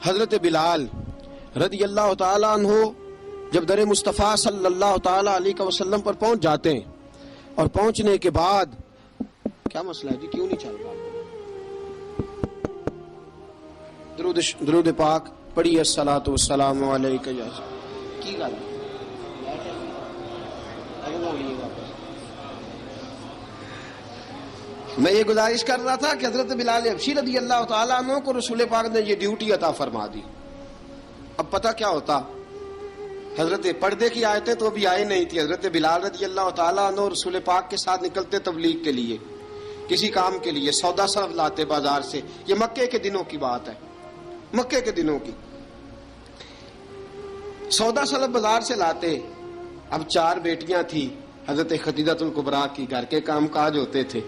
حضرت بلال رضی اللہ تعالی عنہ جب در مصطفیٰ صلی اللہ تعالی علیہ وسلم پر پہنچ جاتے ہیں، اور پہنچنے کے بعد کیا مسئلہ ہے جی، کیوں نہیں چل رہا؟ درود پاک پڑھیے، الصلاۃ والسلام علیک یا کی گل میں یہ گزارش کر رہا تھا کہ حضرت بلال حبشی رضی اللہ تعالیٰ عنہ کو رسول پاک نے یہ ڈیوٹی عطا فرما دی۔ اب پتہ کیا ہوتا، حضرت پردے کی آیتیں تو ابھی آئے نہیں تھی، حضرت بلال رضی اللہ تعالیٰ عنہ رسول پاک کے ساتھ نکلتے تبلیغ کے لیے، کسی کام کے لیے، سودا صرف لاتے بازار سے، یہ مکے کے دنوں کی بات ہے، مکے کے دنوں کی سودا صرف بازار سے لاتے۔ اب 4 بیٹیاں تھی حضرت خدیجہ الکبریٰ کی، گھر کے کام کاج ہوتے تھے،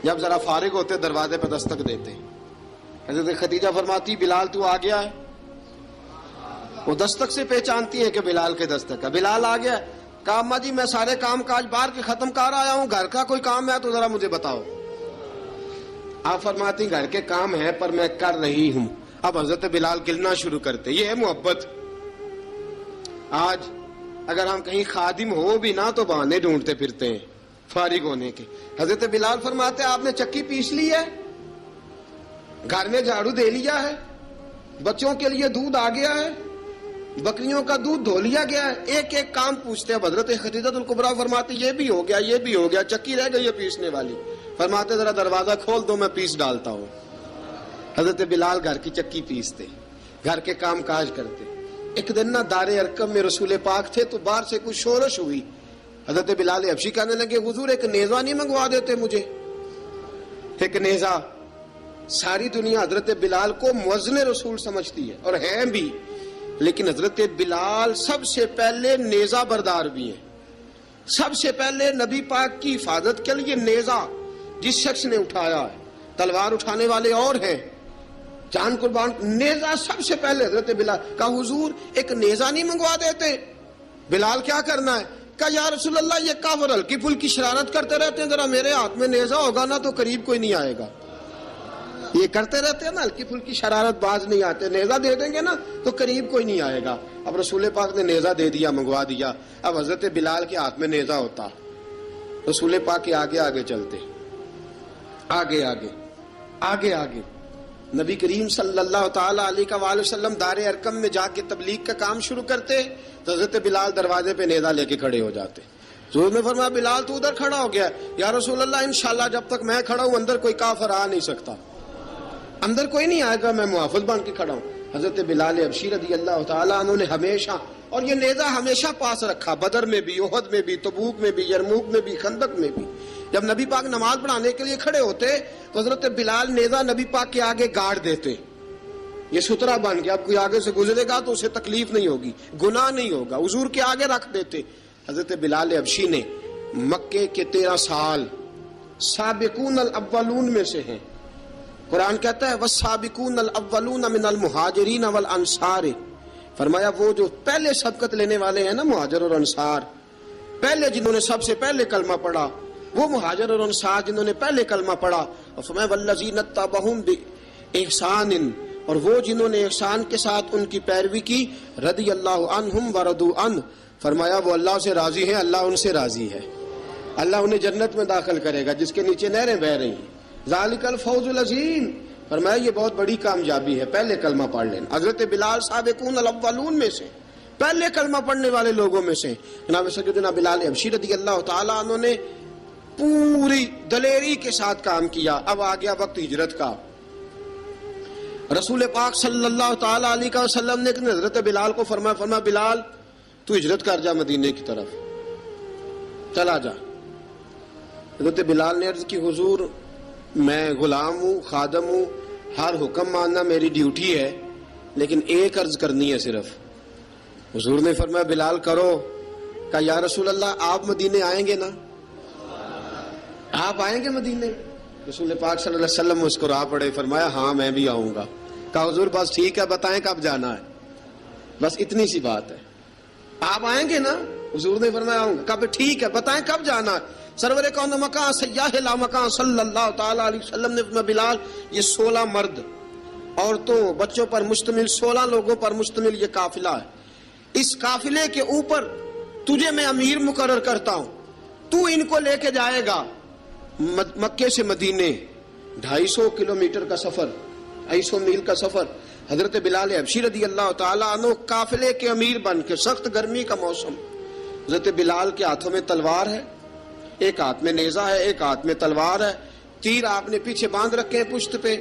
جب ذرا فارغ ہوتے دروازے پہ دستک دیتے، حضرت خدیجہ فرماتی بلال تو آ گیا ہے، وہ دستک سے پہچانتی ہے کہ بلال کے دستک ہے، بلال آ گیا ہے، کہا اماں جی میں سارے کام کاج باہر کے ختم کر آیا ہوں، گھر کا کوئی کام ہے تو ذرا مجھے بتاؤ۔ آپ فرماتی گھر کے کام ہے پر میں کر رہی ہوں۔ اب حضرت بلال گلنا شروع کرتے، یہ ہے محبت۔ آج اگر ہم کہیں خادم ہو بھی نہ تو بہانے ڈھونڈتے پھرتے ہیں فارغ ہونے کے۔ حضرت بلال فرماتے آپ نے چکی پیس لی ہے، گھر میں جھاڑو دے لیا ہے، بچوں کے لیے دودھ آ گیا ہے، بکریوں کا دودھ دھو لیا گیا ہے، ایک ایک کام پوچھتے ہیں۔ حضرت خدیجہ الکبریٰ فرماتی یہ بھی ہو گیا، یہ بھی ہو گیا، چکی رہ گئی ہے پیسنے والی۔ فرماتے ذرا دروازہ کھول دو میں پیس ڈالتا ہوں۔ حضرت بلال گھر کی چکی پیستے، گھر کے کام کاج کرتے۔ ایک دن نہ دار ارقم میں رسول پاک تھے تو باہر سے کچھ شورش ہوئی، حضرت بلال حبشی کہنے لگے حضور ایک نیزہ نہیں منگوا دیتے مجھے؟ ایک نیزہ۔ ساری دنیا حضرت بلال کو مؤذن رسول سمجھتی ہے اور ہیں بھی، لیکن حضرت بلال سب سے پہلے نیزہ بردار بھی ہیں. سب سے پہلے نبی پاک کی حفاظت کے لیے نیزہ جس شخص نے اٹھایا ہے، تلوار اٹھانے والے اور ہیں، جان قربان، نیزہ سب سے پہلے حضرت بلال کا. حضور ایک نیزہ نہیں منگوا دیتے؟ بلال کیا کرنا ہے؟ کہا یا رسول اللہ یہ کافر ہلکی پھلکی شرارت کرتے رہتے ہیں، ذرا میرے ہاتھ میں نیزہ ہوگا نا تو قریب کوئی نہیں آئے گا. یہ کرتے رہتے ہیں نا ہلکی پھلکی شرارت، باز نہیں آتے، نیزہ دے دیں گے نا تو قریب کوئی نہیں آئے گا. اب رسول پاک نے نیزہ دے دیا، منگوا دیا. اب حضرت بلال کے ہاتھ میں نیزہ ہوتا، رسول پاک کے آگے آگے چلتے، آگے آگے آگے آگے. نبی کریم صلی اللہ تعالی علیہ وآلہ وسلم دار ارقم میں جا کے تبلیغ کا کام شروع کرتے تو حضرت بلال دروازے پہ نیزہ لے کے کھڑے ہو جاتے. حضور نے فرمایا بلال تو ادھر کھڑا ہو گیا. یا رسول اللہ انشاءاللہ جب تک میں کھڑا ہوں اندر کوئی کافر آ نہیں سکتا، اندر کوئی نہیں آئے گا، میں محافظ بن کے کھڑا ہوں. حضرت بلال حبشی رضی اللہ تعالیٰ عنہ نے ہمیشہ، اور یہ نیزہ ہمیشہ پاس رکھا، بدر میں بھی، احد میں بھی، تبوک میں بھی، یرموک میں بھی، خندق میں بھی. جب نبی پاک نماز پڑھانے کے لیے کھڑے ہوتے تو حضرت بلال نیزہ نبی پاک کے آگے گاڑ دیتے. یہ سترا بن گیا، اب کوئی آگے سے گزرے گا تو اسے تکلیف نہیں ہوگی، گناہ نہیں ہوگا، حضور کے آگے رکھ دیتے. حضرت بلال حبشی نے مکے کے 13 سال سابقون الاولون میں سے ہیں. قرآن کہتا ہے والسابقون الاولون من المہاجرین والانصار. فرمایا وہ جو پہلے سبقت لینے والے ہیں نا مہاجر اور انصار، پہلے جنہوں نے سب سے پہلے کلمہ پڑھا، وہ مہاجر اور انصار جنہوں نے پہلے کلمہ پڑھا. اور فرمایا والذین اتبعوہم بإحسان، اور وہ جنہوں نے احسان کے ساتھ ان کی پیروی کی، رضی اللہ عنہم ورضوا عنہ. فرمایا وہ اللہ سے راضی ہیں، اللہ ان سے راضی ہے، اللہ انہیں جنت میں داخل کرے گا جس کے نیچے نہریں بہہ رہی ہیں. ذالک الفوز العظیم. فرمایا یہ بہت بڑی کامیابی ہے پہلے کلمہ پڑھ لینا. حضرت بلال سابقون الاولون میں سے، پہلے کلمہ پڑھنے والے لوگوں میں سے. جناب سیدنا بلال حبشی رضی اللہ تعالیٰ عنہ نے پوری دلیری کے ساتھ کام کیا. اب آ گیا وقت ہجرت کا. رسول پاک صلی اللہ تعالیٰ علیہ وسلم نے حضرت بلال کو فرمایا بلال تو ہجرت کر جا مدینے کی طرف، چلا جا. حضرت بلال نے عرض کی حضور میں غلام ہوں، خادم ہوں، ہر حکم ماننا میری ڈیوٹی ہے، لیکن ایک عرض کرنی ہے صرف. حضور نے فرمایا بلال کرو. کہا یا رسول اللہ آپ مدینے آئیں گے نا؟ آپ آئیں گے مدینے؟ رسول پاک صلی اللہ علیہ وسلم مسکرا پڑے، فرمایا ہاں میں بھی آؤں گا. کہا حضور بس ٹھیک ہے، بتائیں کب جانا ہے، بس اتنی سی بات ہے. آپ آئیں گے نا؟ حضور نے فرمایا آؤں گا. کہا ٹھیک ہے، بتائیں کب جانا ہے. سرور کون مکان سیاح لا مکان صلی اللہ تعالی علیہ وسلم نے فرمایا بلال یہ 16 مرد، عورتوں، بچوں پر مشتمل 16 لوگوں پر مشتمل یہ قافلہ ہے. اس قافلے کے اوپر تجھے میں امیر مقرر کرتا ہوں، تو ان کو لے کے جائے گا مکے سے مدینے. 250 کلومیٹر کا سفر، 250 میل کا سفر. حضرت بلال حبشی رضی اللہ تعالیٰ عنہ قافلے کے امیر بن کے، سخت گرمی کا موسم. حضرت بلال کے ہاتھوں میں تلوار ہے، ایک ہاتھ میں نیزہ ہے، ایک ہاتھ میں تلوار ہے. تیر آپ نے پیچھے باندھ رکھے ہیں پشت پہ،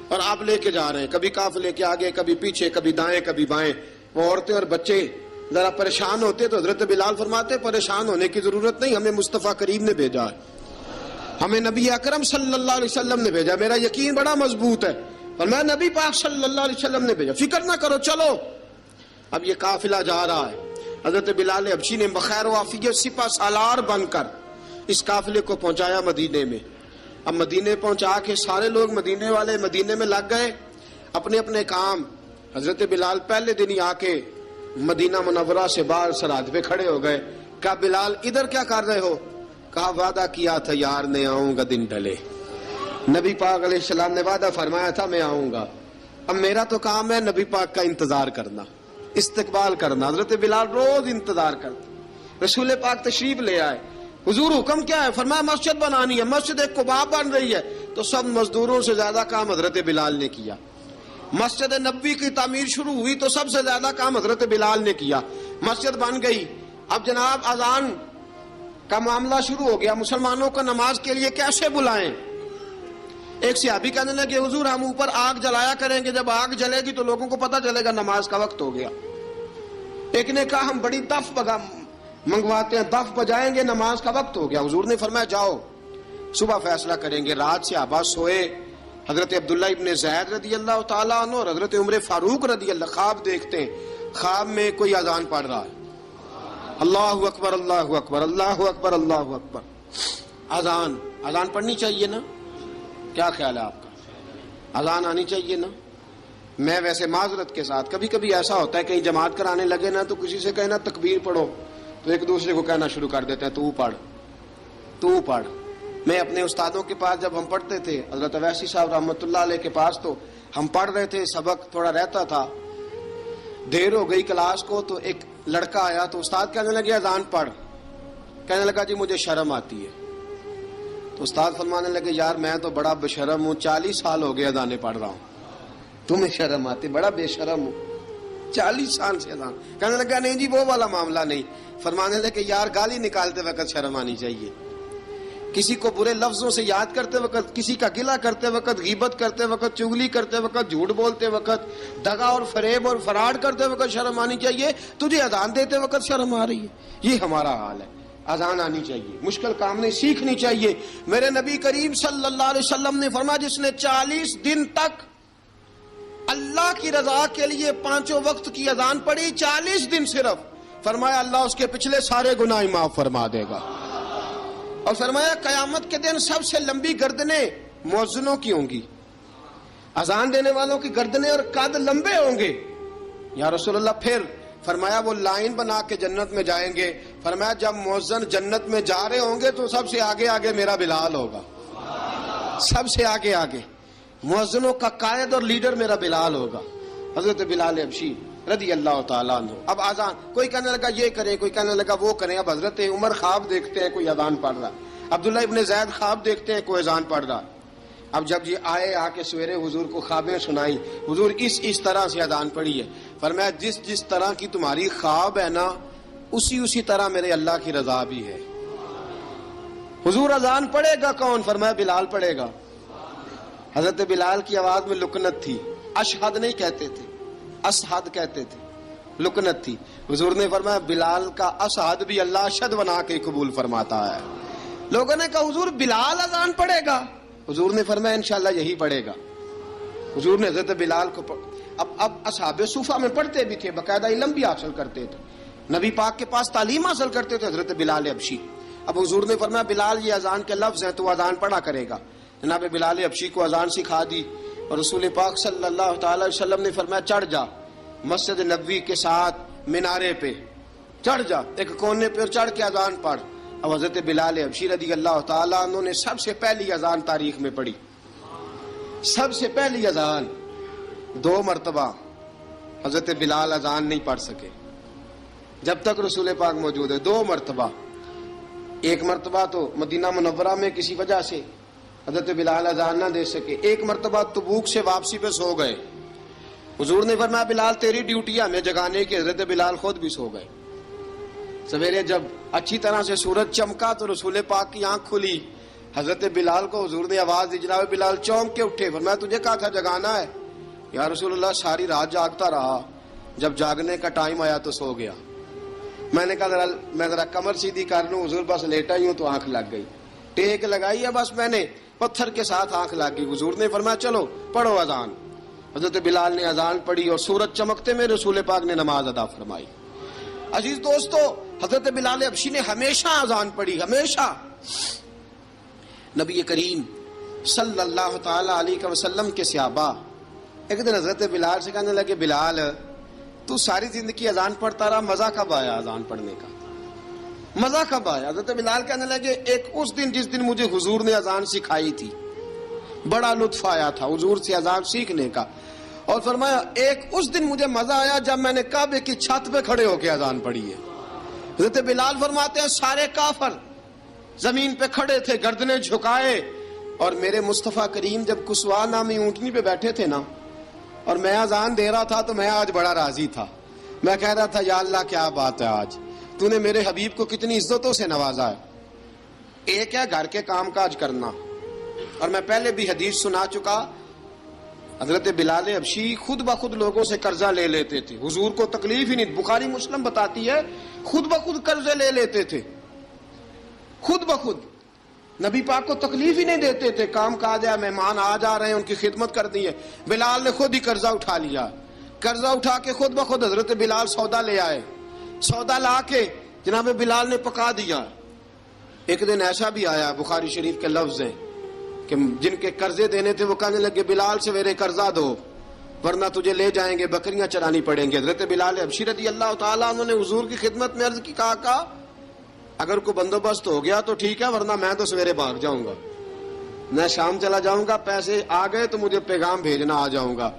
اور آپ لے کے جا رہے ہیں، کبھی قافلے کے آگے، کبھی پیچھے، کبھی دائیں کبھی بائیں. وہ عورتیں اور بچے ذرا پریشان ہوتے تو حضرت بلال فرماتے پریشان ہونے کی ضرورت نہیں، ہمیں مصطفیٰ کریم نے بھیجا ہے، ہمیں نبی اکرم صلی اللہ علیہ وسلم نے بھیجا. میرا یقین بڑا مضبوط ہے، فرمایا نبی پاک صلی اللہ علیہ وسلم نے بھیجا، فکر نہ کرو چلو. اب یہ قافلہ جا رہا ہے. حضرت بلال حبشی نے بخیر و عافیت سپہ سالار بن کر اس قافلے کو پہنچایا مدینے میں. اب مدینے پہنچا کے سارے لوگ مدینے والے مدینے میں لگ گئے اپنے اپنے کام. حضرت بلال پہلے دن ہی آ کے مدینہ منورہ سے باہر سرحد پہ کھڑے ہو گئے. کہا بلال ادھر کیا کر رہے ہو؟ کہا وعدہ کیا تھا یار نے آؤں گا دن ڈھلے. نبی پاک علیہ السلام نے وعدہ فرمایا تھا میں آؤں گا. اب میرا تو کام ہے نبی پاک کا انتظار کرنا، استقبال کرنا. حضرت بلال روز انتظار کرتے. رسول پاک تشریف لے آئے. حضور حکم کیا ہے؟ فرمایا مسجد بنانی ہے. مسجد ایک قباء بن رہی ہے. تو سب مزدوروں سے زیادہ کام حضرت بلال نے کیا. مسجد نبوی کی تعمیر شروع ہوئی تو سب سے زیادہ کام حضرت بلال نے کیا. مسجد بن گئی. اب جناب اذان کا معاملہ شروع ہو گیا، مسلمانوں کو نماز کے لیے کیسے بلائیں؟ ایک صحابی کہنے لگے حضور ہم اوپر آگ جلایا کریں گے، جب آگ جلے گی تو لوگوں کو پتہ چلے گا نماز کا وقت ہو گیا. ایک نے کہا ہم بڑی دف منگواتے ہیں، دف بجائیں گے، نماز کا وقت ہو گیا. حضور نے فرمایا جاؤ صبح فیصلہ کریں گے. رات صحابہ سوئے. حضرت عبداللہ ابن زید رضی اللہ تعالیٰ عنہ اور حضرت عمر فاروق رضی اللہ خواب دیکھتے ہیں، خواب میں کوئی اذان پڑھ رہا ہے، اللہ اکبر اللہ اکبر اللہ اکبر اللہ اکبر. اذان پڑھنی چاہیے نا؟ کیا خیال ہے آپ کا؟ اذان آنی چاہیے نا؟ میں ویسے معذرت کے ساتھ کبھی کبھی ایسا ہوتا ہے کہیں جماعت کرانے لگے نا تو کسی سے کہنا تکبیر پڑھو تو ایک دوسرے کو کہنا شروع کر دیتے ہیں تو پڑھ. میں اپنے استادوں کے پاس جب ہم پڑھتے تھے، حضرت اویسی صاحب رحمۃ اللہ علیہ کے پاس، تو ہم پڑھ رہے تھے، سبق تھوڑا رہتا تھا، دیر ہو گئی کلاس کو، تو ایک لڑکا آیا تو استاد کہنے لگے اذان پڑھ. کہنے لگا جی مجھے شرم آتی ہے. تو استاد فرمانے لگے یار میں تو بڑا بے شرم ہوں، 40 سال ہو گئے اذانیں پڑھ رہا ہوں، تمہیں شرم آتی؟ بڑا بے شرم ہوں، 40 سال سے اذان. کہنے لگا نہیں جی وہ والا معاملہ نہیں. فرمانے لگے یار گالی نکالتے وقت شرم آنی چاہیے، کسی کو برے لفظوں سے یاد کرتے وقت، کسی کا گلہ کرتے وقت، غیبت کرتے وقت، چغلی کرتے وقت، جھوٹ بولتے وقت، دغا اور فریب اور فراڈ کرتے وقت شرم آنی چاہیے. تجھے اذان دیتے وقت شرم آ رہی ہے. یہ ہمارا حال ہے. اذان آنی چاہیے، مشکل کام نہیں، سیکھنی چاہیے. میرے نبی کریم صلی اللہ علیہ وسلم نے فرمایا جس نے 40 دن تک اللہ کی رضا کے لیے 5 وقت کی اذان پڑھی، 40 دن صرف، فرمایا اللہ اس کے پچھلے سارے گناہ معاف فرما دے گا. اور فرمایا قیامت کے دن سب سے لمبی گردنیں مؤذنوں کی ہوں گی، اذان دینے والوں کی گردنیں اور قد لمبے ہوں گے. یا رسول اللہ پھر؟ فرمایا وہ لائن بنا کے جنت میں جائیں گے. فرمایا جب مؤذن جنت میں جا رہے ہوں گے تو سب سے آگے آگے میرا بلال ہوگا، سب سے آگے آگے مؤذنوں کا قائد اور لیڈر میرا بلال ہوگا، حضرت بلال حبشی رضی اللہ تعالیٰ عنہ. اب اذان کوئی کہنے لگا یہ کریں، کوئی کہنے لگا وہ کریں. اب حضرت عمر خواب دیکھتے ہیں کوئی اذان پڑھ رہا، عبداللہ ابن زید خواب دیکھتے ہیں کوئی اذان پڑھ رہا. اب جب یہ آئے آ کے سویرے حضور کو خوابیں سنائی، حضور اس طرح سے اذان پڑھی ہے. فرمایا جس طرح کی تمہاری خواب ہے نا اسی طرح میرے اللہ کی رضا بھی ہے. حضور اذان پڑھے گا کون؟ فرمایا بلال پڑھے گا. حضرت بلال کی آواز میں لکنت تھی، اشہد نہیں کہتے تھے، اسحد کہتے تھے، لکنت تھی. حضور نے فرمایا بلال کا اسحد بھی اللہ اشہد بنا کے قبول فرماتا ہے. لوگوں نے کہا حضور بلال اذان پڑھے گا؟ حضور نے فرمایا انشاءاللہ یہی پڑھے گا. حضور نے حضرت بلال کو اب اصحاب صوفہ میں پڑھتے بھی تھے، باقاعدہ علم بھی حاصل کرتے تھے، نبی پاک کے پاس تعلیم حاصل کرتے تھے، حضرت بلال حبشی. اب حضور نے فرمایا بلال یہ اذان کے لفظ ہیں تو اذان پڑھا کرے گا. جناب بلال حبشی کو اذان سکھا دی اور رسول پاک صلی اللہ تعالی وسلم نے فرمایا چڑھ جا مسجد نبوی کے ساتھ مینارے پہ، چڑھ جا ایک کونے پہ اور چڑھ کے اذان پڑھ. اب حضرت بلال حبشی رضی اللہ تعالیٰ عنہ نے سب سے پہلی اذان تاریخ میں پڑھی، سب سے پہلی اذان. 2 مرتبہ حضرت بلال اذان نہیں پڑھ سکے جب تک رسول پاک موجود ہے. 2 مرتبہ، ایک مرتبہ تو مدینہ منورہ میں کسی وجہ سے حضرت بلال اذان نہ دے سکے، ایک مرتبہ تبوک سے واپسی پہ سو گئے. حضور نے فرمایا بلال تیری ڈیوٹی ہے ہمیں جگانے کی. حضرت بلال خود بھی سو گئے. سویرے جب اچھی طرح سے سورج چمکا تو رسول پاک کی آنکھ کھلی. حضرت بلال کو حضور نے آواز دی، جناب بلال چونک کے اٹھے. فرمایا تجھے کہا تھا جگانا ہے. یا رسول اللہ ساری رات جاگتا رہا، جب جاگنے کا ٹائم آیا تو سو گیا. میں نے کہا میں ذرا کمر سیدھی کر لوں. حضور بس لیٹا ہی ہوں تو آنکھ لگ گئی، ٹیک لگائی ہے بس میں نے، پتھر کے ساتھ آنکھ لگ گئی. حضور نے فرمایا چلو پڑھو اذان. حضرت بلال نے اذان پڑھی اور سورج چمکتے میں رسول پاک نے نماز ادا فرمائی. عزیز دوستو حضرت بلال حبشی نے ہمیشہ اذان پڑھی، ہمیشہ. نبی کریم صلی اللہ تعالی علیہ وسلم کے صحابہ ایک دن حضرت بلال سے کہنے لگے بلال تو ساری زندگی اذان پڑھتا رہا، مزہ کب آیا اذان پڑھنے کا؟ مزہ کب آیا؟ حضرت بلال کہنے لگے ایک اس دن جس دن مجھے حضور نے اذان سکھائی تھی، بڑا لطف آیا تھا حضور سے اذان سیکھنے کا. اور فرمایا ایک اس دن مجھے مزہ آیا جب میں نے کعبے کی چھت پہ کھڑے ہو کے اذان پڑھی ہے. حضرت بلال فرماتے ہیں سارے کافر زمین پہ کھڑے تھے گردنیں جھکائے، اور میرے مصطفیٰ کریم جب کسوا نامی اونٹنی پہ بیٹھے تھے نا اور میں اذان دے رہا تھا تو میں آج بڑا راضی تھا. میں کہہ رہا تھا یا اللہ کیا بات ہے، آج تو نے میرے حبیب کو کتنی عزتوں سے نوازا ہے. ایک ہے گھر کے کام کاج کرنا، اور میں پہلے بھی حدیث سنا چکا، حضرت بلال حبشی خود بخود لوگوں سے قرضہ لے لیتے تھے، حضور کو تکلیف ہی نہیں. بخاری مسلم بتاتی ہے خود بخود قرضے لے لیتے تھے، خود بخود. نبی پاک کو تکلیف ہی نہیں دیتے تھے، کام کاج ہے، مہمان آ جا رہے ہیں، ان کی خدمت کر دی ہے۔ بلال نے خود ہی قرضہ اٹھا لیا، قرضہ اٹھا کے خود بخود حضرت بلال سودا لے آئے، سودا لا کے جناب بلال نے پکا دیا۔ ایک دن ایسا بھی آیا، بخاری شریف کے لفظ ہیں کہ جن کے قرضے دینے تھے وہ کہنے لگے بلال سویرے قرضہ دو ورنہ تجھے لے جائیں گے، بکریاں چرانی پڑیں گے۔ حضرت بلال حبشی رضی اللہ تعالیٰ عنہ نے حضور کی خدمت میں عرض کی، کہا اگر کوئی بندوبست ہو گیا تو ٹھیک ہے، ورنہ میں تو سویرے بھاگ جاؤں گا، میں شام چلا جاؤں گا، پیسے آ گئے تو مجھے پیغام بھیجنا، آ جاؤں گا۔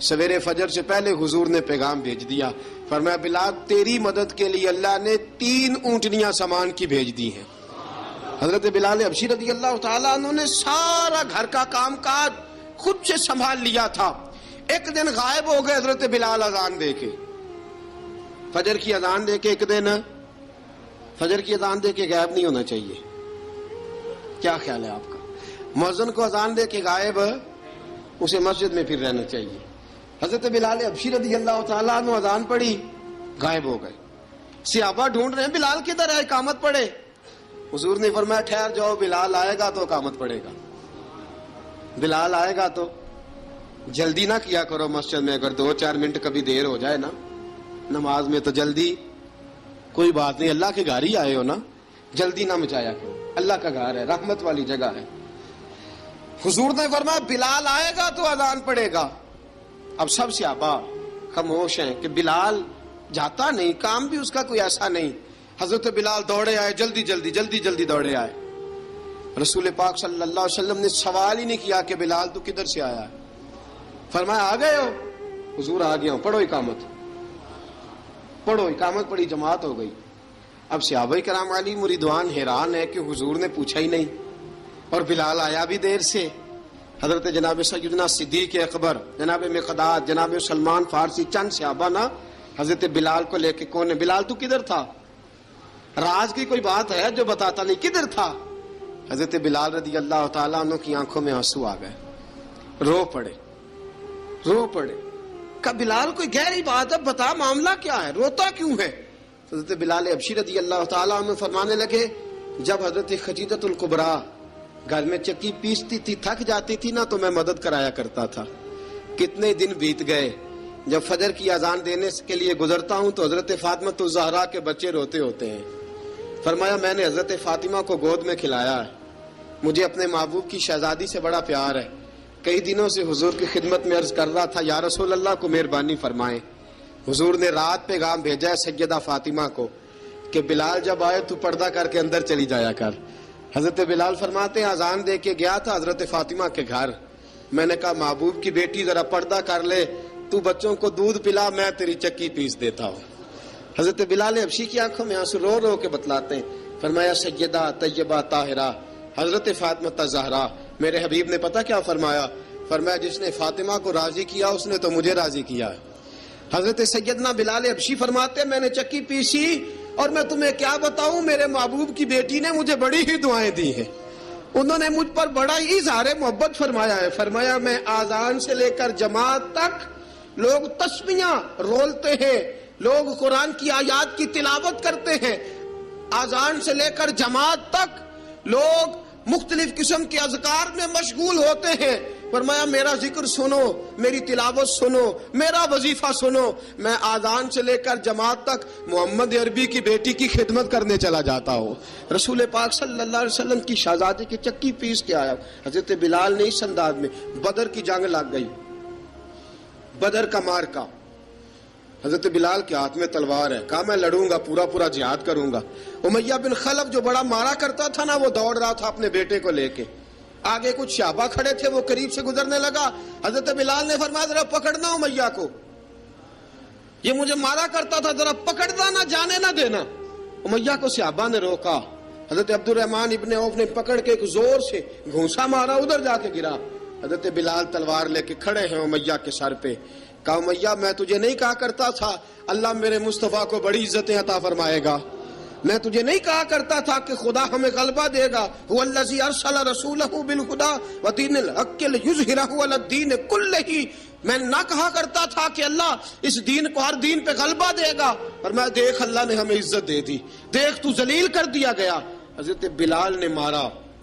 سویرے فجر سے پہلے حضور نے پیغام بھیج دیا، فرمایا بلال تیری مدد کے لیے اللہ نے 3 اونٹنیاں سامان کی بھیج دی ہیں۔ حضرت بلال حبشی رضی اللہ تعالیٰ عنہ نے سارا گھر کا کام کاج خود سے سنبھال لیا تھا۔ ایک دن غائب ہو گئے حضرت بلال اذان دے کے، فجر کی اذان دے کے، ایک دن فجر کی اذان دے کے غائب نہیں ہونا چاہیے، کیا خیال ہے آپ کا؟ مؤذن کو اذان دے کے غائب، اسے مسجد میں پھر رہنا چاہیے۔ حضرت بلال حبشی رضی اللہ تعالیٰ عنہ اذان پڑھی، غائب ہو گئے، صحابہ ڈھونڈ رہے ہیں بلال کدھر ہے، اقامت پڑھے۔ حضور نے فرمایا ٹھہر جاؤ، بلال آئے گا تو اقامت پڑھے گا، بلال آئے گا تو جلدی نہ کیا کرو مسجد میں، اگر 2-4 منٹ کبھی دیر ہو جائے نا نماز میں تو جلدی کوئی بات نہیں، اللہ کے گھر ہی آئے ہو نا، جلدی نہ مچایا کرو، اللہ کا گھر ہے، رحمت والی جگہ ہے۔ حضور نے فرمایا بلال آئے گا تو اذان پڑے گا۔ اب سب صحابہ خاموش ہیں کہ بلال جاتا نہیں، کام بھی اس کا کوئی ایسا نہیں۔ حضرت بلال دوڑے آئے، جلدی دوڑے آئے۔ رسول پاک صلی اللہ علیہ وسلم نے سوال ہی نہیں کیا کہ بلال تو کدھر سے آیا ہے، فرمایا آ گئے ہو؟ حضور آ گیا ہوں، پڑھو اقامت، پڑھو اقامت پڑھی، جماعت ہو گئی۔ اب صحابہ کرام علی مریدوان حیران ہے کہ حضور نے پوچھا ہی نہیں اور بلال آیا بھی دیر سے۔ حضرت جناب سیدنا صدیق اکبر، جناب مقداد، جناب سلمان فارسی، چند صحابہ نا حضرت بلال کو لے کے، کون ہے بلال تو کدھر تھا؟ راز کی کوئی بات ہے جو بتاتا نہیں، کدھر تھا؟ حضرت بلال رضی اللہ تعالیٰ عنہ کی آنکھوں میں آنسو آ گئے، رو پڑے۔ کہ بلال کوئی گہری بات ہے، بتا معاملہ کیا ہے، روتا کیوں ہے؟ حضرت بلال حبشی رضی اللہ تعالیٰ عنہ فرمانے لگے جب حضرت خدیجہ الکبریٰ گھر میں چکی پیستی تھی، تھک جاتی تھی نا تو میں مدد کرایا کرتا تھا۔ کتنے دن بیت گئے، جب فجر کی اذان دینے کے لیے گزرتا ہوں تو حضرت فاطمہ الزہرا کے بچے روتے ہوتے ہیں۔ فرمایا میں نے حضرت فاطمہ کو گود میں کھلایا ہے، مجھے اپنے محبوب کی شہزادی سے بڑا پیار ہے۔ کئی دنوں سے حضور کی خدمت میں عرض کر رہا تھا یا رسول اللہ کو مہربانی فرمائیں۔ حضور نے رات پیغام بھیجا ہے سیدہ فاطمہ کو کہ بلال جب آئے تو پردہ کر کے اندر چلی جایا کر۔ حضرت بلال فرماتے ہیں اذان دے کے گیا تھا حضرت فاطمہ کے گھر، میں نے کہا محبوب کی بیٹی ذرا پردہ کر لے، تو بچوں کو دودھ پلا، میں تیری چکی پیس دیتا ہوں۔ حضرت بلال حبشی کی آنکھوں میں آنسو رو رو کے بتلاتے ہیں، فرمایا سیدہ طیبہ طاہرہ حضرت فاطمہ زہرا، میرے حبیب نے پتہ کیا فرمایا؟ فرمایا جس نے فاطمہ کو راضی کیا اس نے تو مجھے راضی کیا ہے۔ حضرت سیدنا بلال حبشی فرماتے ہیں میں نے چکی پیسی اور میں تمہیں کیا بتاؤں، میرے محبوب کی بیٹی نے مجھے بڑی ہی دعائیں دی ہیں، انہوں نے مجھ پر بڑا ہی اظہار محبت فرمایا ہے۔ فرمایا میں آذان سے لے کر جماعت تک لوگ تسبیحاں رولتے ہیں، لوگ قرآن کی آیات کی تلاوت کرتے ہیں، آذان سے لے کر جماعت تک لوگ مختلف قسم کے اذکار میں مشغول ہوتے ہیں۔ فرمایا میرا ذکر سنو، میری تلاوت سنو، میرا وظیفہ سنو، میں آذان سے لے کر جماعت تک محمد عربی کی بیٹی کی خدمت کرنے چلا جاتا ہوں۔ رسول پاک صلی اللہ علیہ وسلم کی شہزادی کی چکی پیس کے آیا۔ حضرت بلال نے اس انداز میں، بدر کی جنگ لگ گئی، بدر کا مارکا، حضرت بلال کے ہاتھ میں تلوار ہے، کہا میں لڑوں گا، پورا جہاد کروں گا۔ امیہ بن خلف جو بڑا مارا کرتا تھا نا وہ دوڑ رہا تھا اپنے بیٹے کو لے کے، آگے کچھ صحابہ کھڑے تھے، وہ قریب سے گزرنے لگا، حضرت بلال نے فرمایا ذرا پکڑنا امیہ کو، یہ مجھے مارا کرتا تھا، ذرا پکڑنا، نہ جانے نہ دینا۔ امیہ کو صحابہ نے روکا، حضرت عبد الرحمن ابن عوف نے پکڑ کے ایک زور سے گھونسا مارا، ادھر جا کے گرا۔ حضرت بلال تلوار لے کے کھڑے ہیں امیہ کے سر پہ، کہا امیہ میں تجھے نہیں کہا کرتا تھا اللہ میرے مصطفیٰ کو بڑی عزتیں عطا فرمائے گا، میں تجھے نہیں کہا کرتا تھا کہ خدا ہمیں غلبہ دے گا، هو الذی ارسل رسولہ بالہدی ودین الحق لیظہرہ علی الدین کلہ، میں نہ کہا کرتا تھا کہ اللہ اس دین کو ہر دین پہ غلبہ دے گا، پر میں دیکھ اللہ نے ہمیں عزت دے دی، دیکھ تو ذلیل کر دیا گیا۔ حضرت بلال نے مارا،